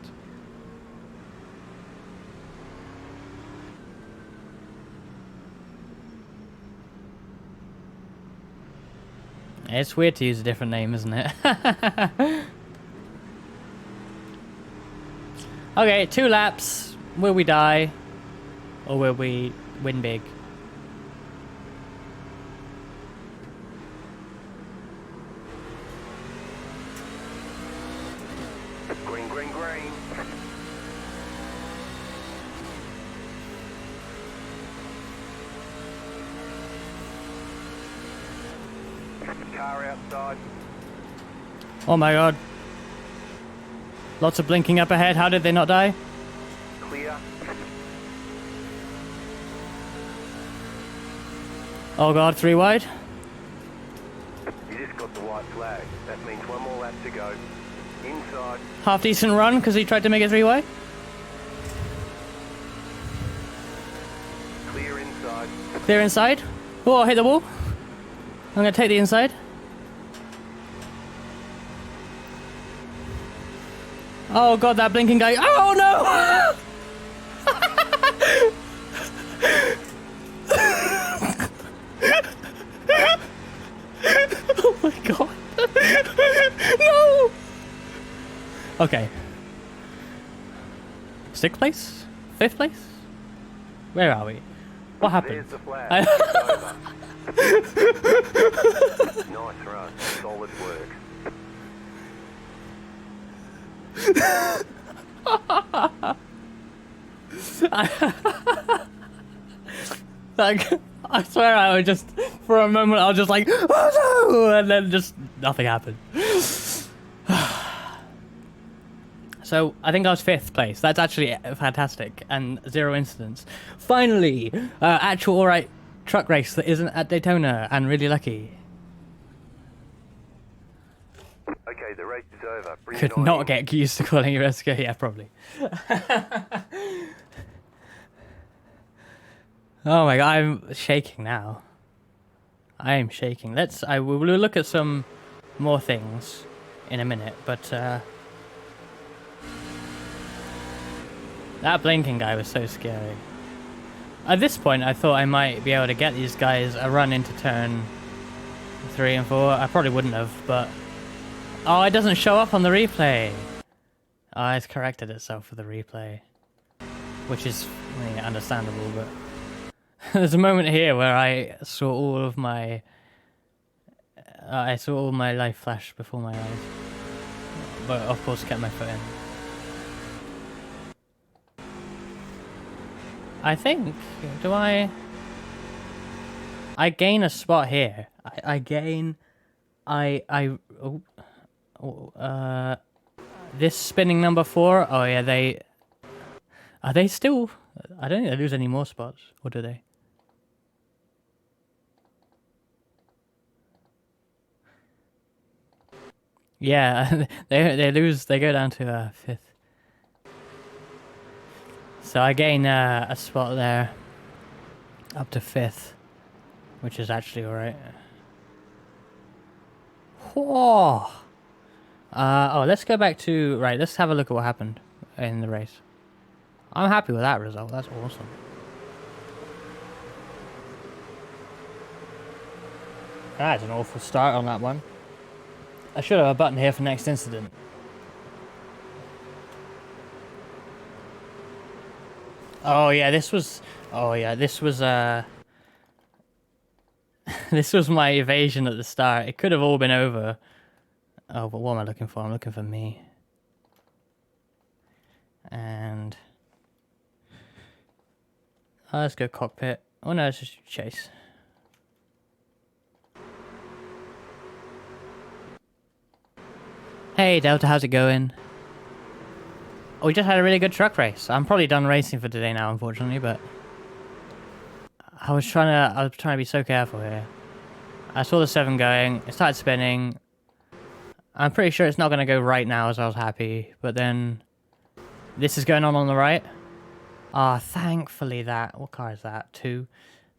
It's weird to use a different name, isn't it? Okay, 2 laps. Will we die? Or will we win big? Green, green, green. Car outside. Oh my god. Lots of blinking up ahead. How did they not die? Clear. Oh god, 3 wide. You just got the white flag. That means one more lap to go. Inside. Half decent run because he tried to make it 3 wide. Clear inside. Clear inside. Oh, I hit the wall. I'm gonna take the inside. Oh god, that blinking guy. Oh no! Oh my god. No! Okay. 6th place? 5th place? Where are we? What happened? There's the flag. It's over. Nice run. Solid work. Like, I swear I was just, for a moment, I was just like, oh no! And then just nothing happened. So, I think I was 5th place. That's actually fantastic. And 0 incidents. Finally! Actual alright truck race that isn't at Daytona, and really lucky. Okay, the race is over. Bring Could it on not in. get used to calling you Reska. Yeah, probably. Oh my god, I'm shaking now. I am shaking. We'll look at some more things in a minute, but that blinking guy was so scary. At this point, I thought I might be able to get these guys a run into turn 3 and 4. I probably wouldn't have, but oh, it doesn't show up on the replay. Oh, it's corrected itself for the replay, which is understandable, but there's a moment here where I saw all of my life flash before my eyes, but of course kept my foot in. I think, I gain a spot here. This spinning number 4. Oh yeah, are they still? I don't think they lose any more spots, or do they? Yeah, they lose. They go down to 5th. So I gain a spot there, up to 5th, which is actually alright. Whoa! Oh, let's go back to right. Let's have a look at what happened in the race. I'm happy with that result. That's awesome. That's an awful start on that one. I should have a button here for next incident. Oh yeah, this was. Oh yeah, this was. This was my evasion at the start. It could have all been over. Oh, but what am I looking for? I'm looking for me. And let's go cockpit. Oh no, it's just chase. Hey Delta, how's it going? Oh, we just had a really good truck race. I'm probably done racing for today now, unfortunately, but I was trying to be so careful here. I saw the 7 going, it started spinning. I'm pretty sure it's not going to go right now, as I was happy, but then this is going on the right. Ah, thankfully what car is that? 2.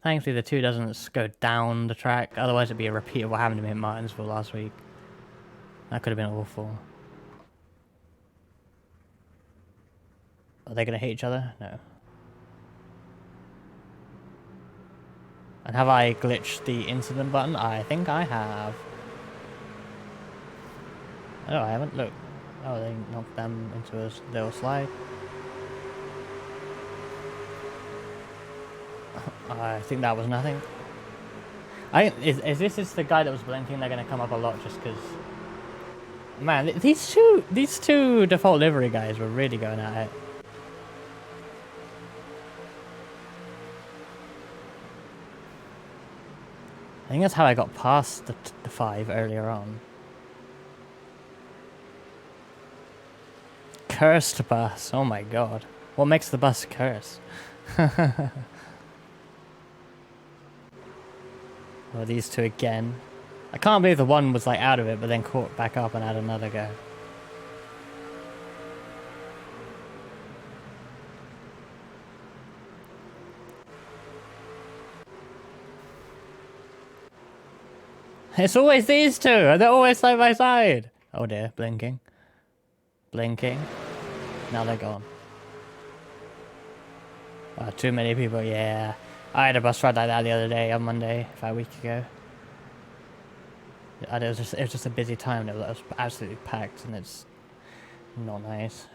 Thankfully the 2 doesn't go down the track, otherwise it'd be a repeat of what happened to me in Martinsville last week. That could have been awful. Are they going to hit each other? No. And have I glitched the incident button? I think I have. No, I haven't. Look. Oh, they knocked them into a little slide. I think that was nothing. If this is the guy that was blinking, they're going to come up a lot just because... Man, these two default livery guys were really going at it. I think that's how I got past the 5 earlier on. Cursed bus. Oh my god. What makes the bus cursed? Well, these two again. I can't believe the one was like out of it, but then caught back up and had another go. It's always these two! They're always side by side! Oh dear, blinking. Blinking. Now they're gone. Oh, too many people, yeah. I had a bus ride like that the other day, on Monday, about a week ago. And it was just a busy time, it was absolutely packed, and it's not nice.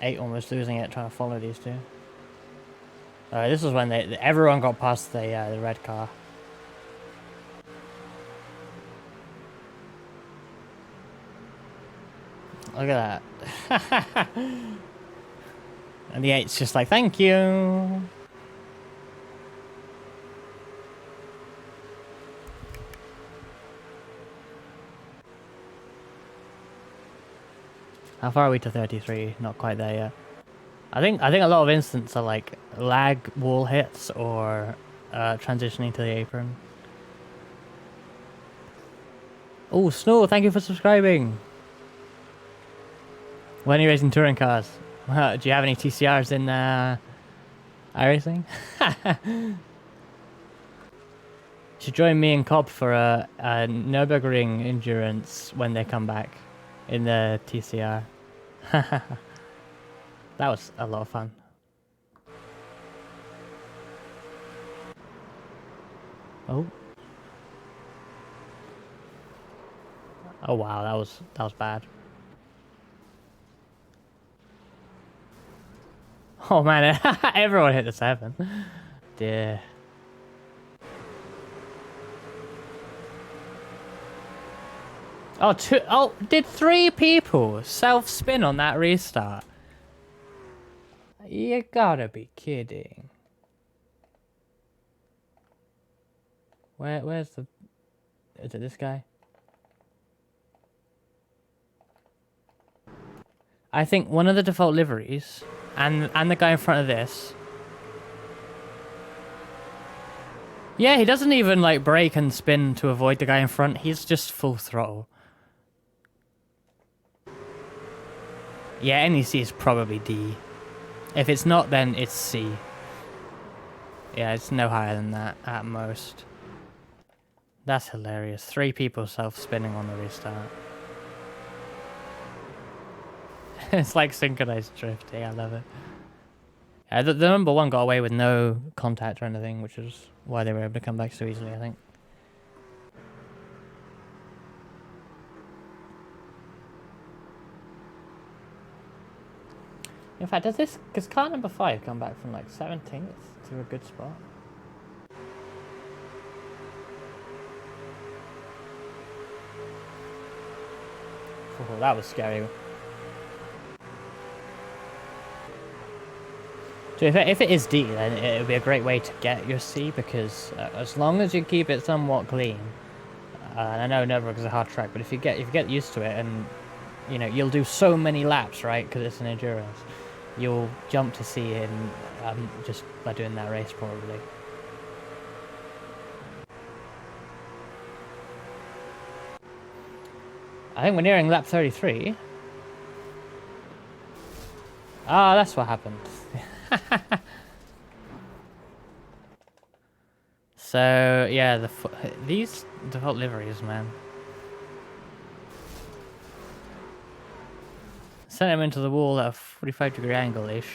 Eight almost losing it, trying to follow these two. This was when everyone got past the red car. Look at that. And the 8's just like, thank you. How far are we to 33? Not quite there yet. I think a lot of instances are like lag wall hits or transitioning to the apron. Oh, Snow, thank you for subscribing. When are you racing touring cars? Do you have any TCRs in iRacing? Should join me and Cobb for a Nürburgring endurance when they come back in the TCR. That was a lot of fun. Oh. Oh wow, that was bad. Oh man, everyone hit the 7. Dear. Oh, did 3 people self-spin on that restart? You gotta be kidding. Where's the... Is it this guy? I think one of the default liveries and the guy in front of this. Yeah, he doesn't even like brake and spin to avoid the guy in front. He's just full throttle. Yeah, NEC is probably D. If it's not, then it's C. Yeah, it's no higher than that at most. That's hilarious. 3 people self-spinning on the restart. It's like synchronized drifting. I love it. Yeah, the number 1 got away with no contact or anything, which is why they were able to come back so easily, I think. In fact, does car number 5 come back from like 17th to a good spot? Oh, that was scary. So if it is D, then it would be a great way to get your C, because as long as you keep it somewhat clean, and I know Nürburgring's a hard track, but if you get used to it, and you know you'll do so many laps, right? Because it's an endurance, you'll jump to C in just by doing that race probably. I think we're nearing lap 33. Ah, that's what happened. So yeah, these default liveries, man. Sent him into the wall at a 45-degree angle-ish.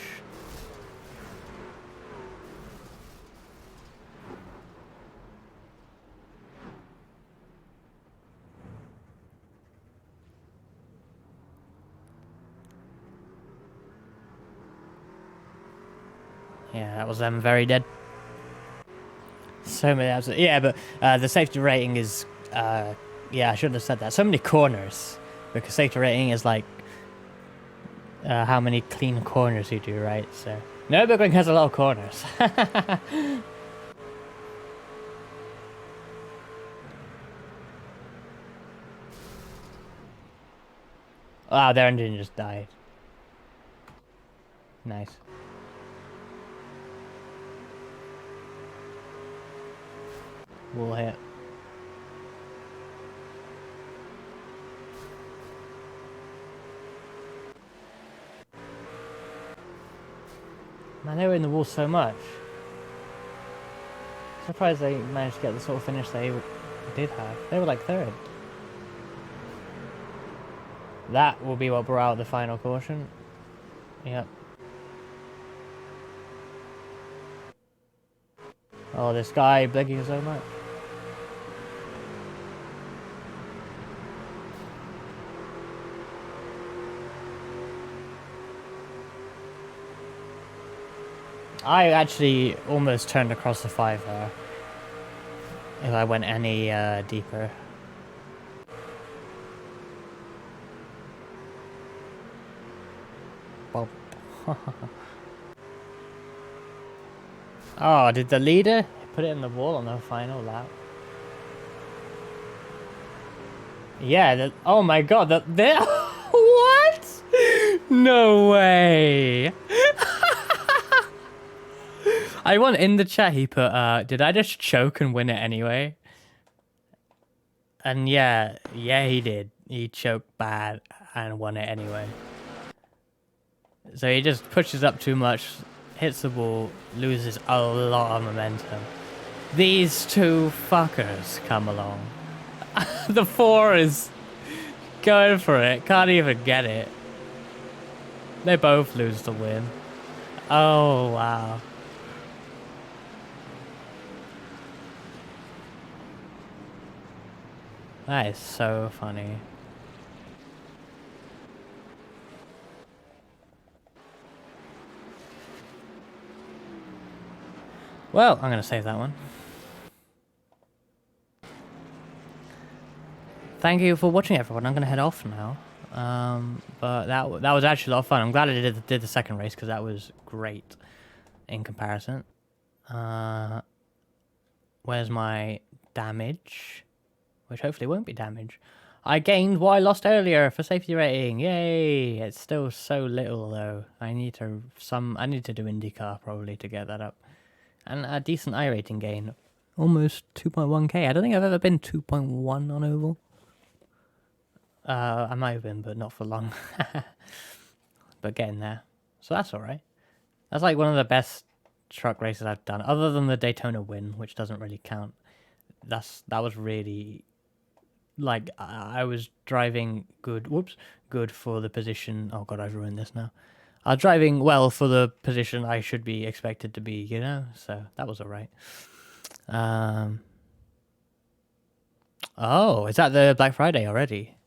Yeah, that was them very dead. So many absolutely. Yeah, but the safety rating is yeah, I shouldn't have said that. So many corners, because safety rating is like how many clean corners you do, right? So Nürburgring has a lot of corners. Wow, their engine just died. Nice. Wall hit. Man, they were in the wall so much. Surprised they managed to get the sort of finish they did have. They were like third. That will be what brought out the final caution. Yep. Oh, this guy blinking so much. I actually almost turned across the 5 there. If I went any deeper. Bob. Oh, did the leader put it in the wall on the final lap? Yeah, oh my god, what? No way. I want in the chat he put, did I just choke and win it anyway? And yeah, he did. He choked bad and won it anyway. So he just pushes up too much, hits the ball, loses a lot of momentum. These two fuckers come along. The 4 is going for it, can't even get it. They both lose the win. Oh, wow. That is so funny. Well, I'm going to save that one. Thank you for watching, everyone. I'm going to head off now. But that was actually a lot of fun. I'm glad I did the second race, because that was great in comparison. Where's my damage? Which hopefully won't be damage. I gained what I lost earlier for safety rating. Yay! It's still so little though. I need to do IndyCar probably to get that up. And a decent iRating gain. Almost 2.1k. I don't think I've ever been 2.1 on oval. I might have been, but not for long. But getting there. So that's alright. That's like one of the best truck races I've done. Other than the Daytona win, which doesn't really count. That was really... Like, I was driving good... Whoops. Good for the position... Oh god, I've ruined this now. I was driving well for the position I should be expected to be, you know? So, that was alright. Oh, is that the Black Friday already?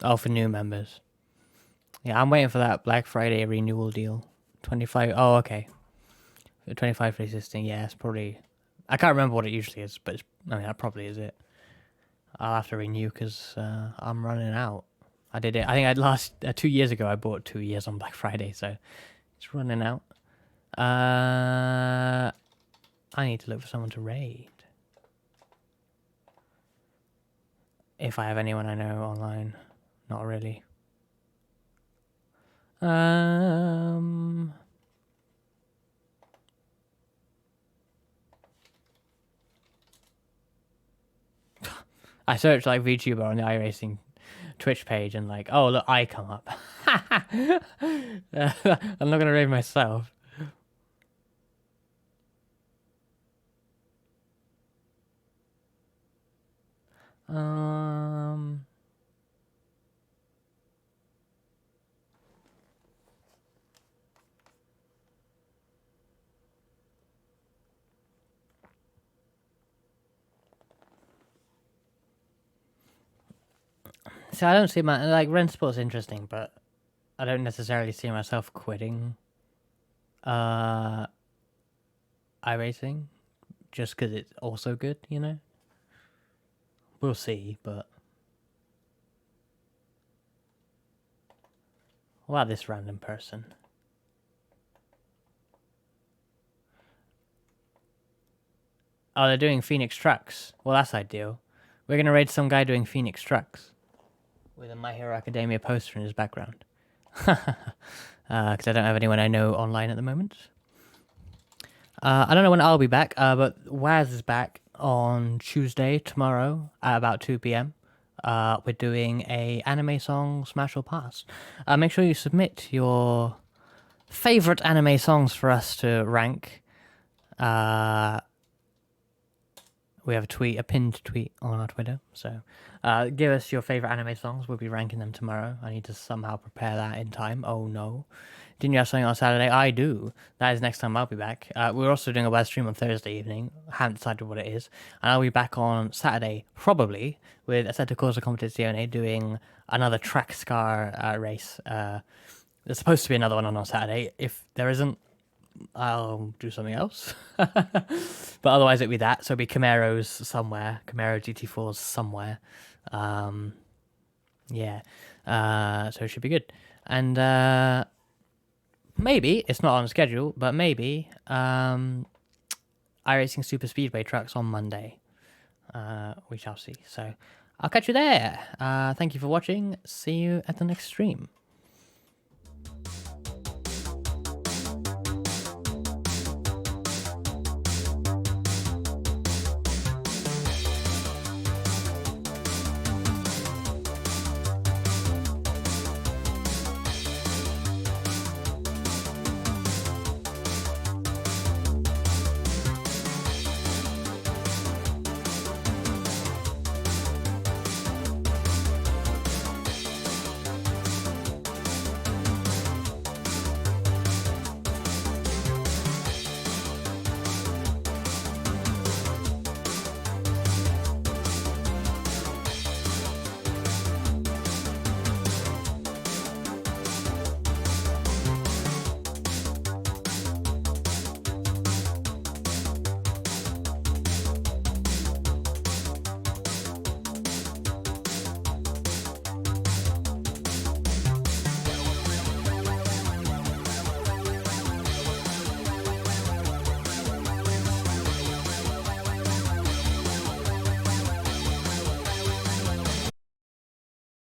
Oh, for new members. Yeah, I'm waiting for that Black Friday renewal deal. 25... Oh, okay. 25 for existing. Yeah, it's probably... I can't remember what it usually is, but I mean, that probably is it. I'll have to renew because I'm running out. I did it. I think I last 2 years ago. I bought 2 years on Black Friday, so it's running out. I need to look for someone to raid. If I have anyone I know online, not really. I searched like VTuber on the iRacing Twitch page and like, oh look, I come up. I'm not gonna raid myself. So I don't see my like Ren Sport's interesting, but I don't necessarily see myself quitting iRacing just because it's also good, you know. We'll see, but what about this random person? Oh, they're doing Phoenix Trucks. Well, that's ideal. We're gonna raid some guy doing Phoenix Trucks with a My Hero Academia poster in his background. Because I don't have anyone I know online at the moment. I don't know when I'll be back, but Waz is back on Tuesday, tomorrow, at about 2 p.m. We're doing a anime song Smash or Pass. Make sure you submit your favorite anime songs for us to rank. We have a pinned tweet on our Twitter. So give us your favorite anime songs. We'll be ranking them tomorrow. I need to somehow prepare that in time. Oh no. Didn't you have something on Saturday? I do. That is next time I'll be back. We're also doing a web stream on Thursday evening. Haven't decided what it is. And I'll be back on Saturday, probably, with Assetto Corsa Competizione doing another track race. There's supposed to be another one on Saturday. If there isn't, I'll do something else. But otherwise it'll be that. So it'll be Camaros somewhere. Camaro GT4s somewhere. Yeah. So it should be good. And maybe, it's not on the schedule, but maybe iRacing Super Speedway trucks on Monday. We shall see. So I'll catch you there. Thank you for watching. See you at the next stream.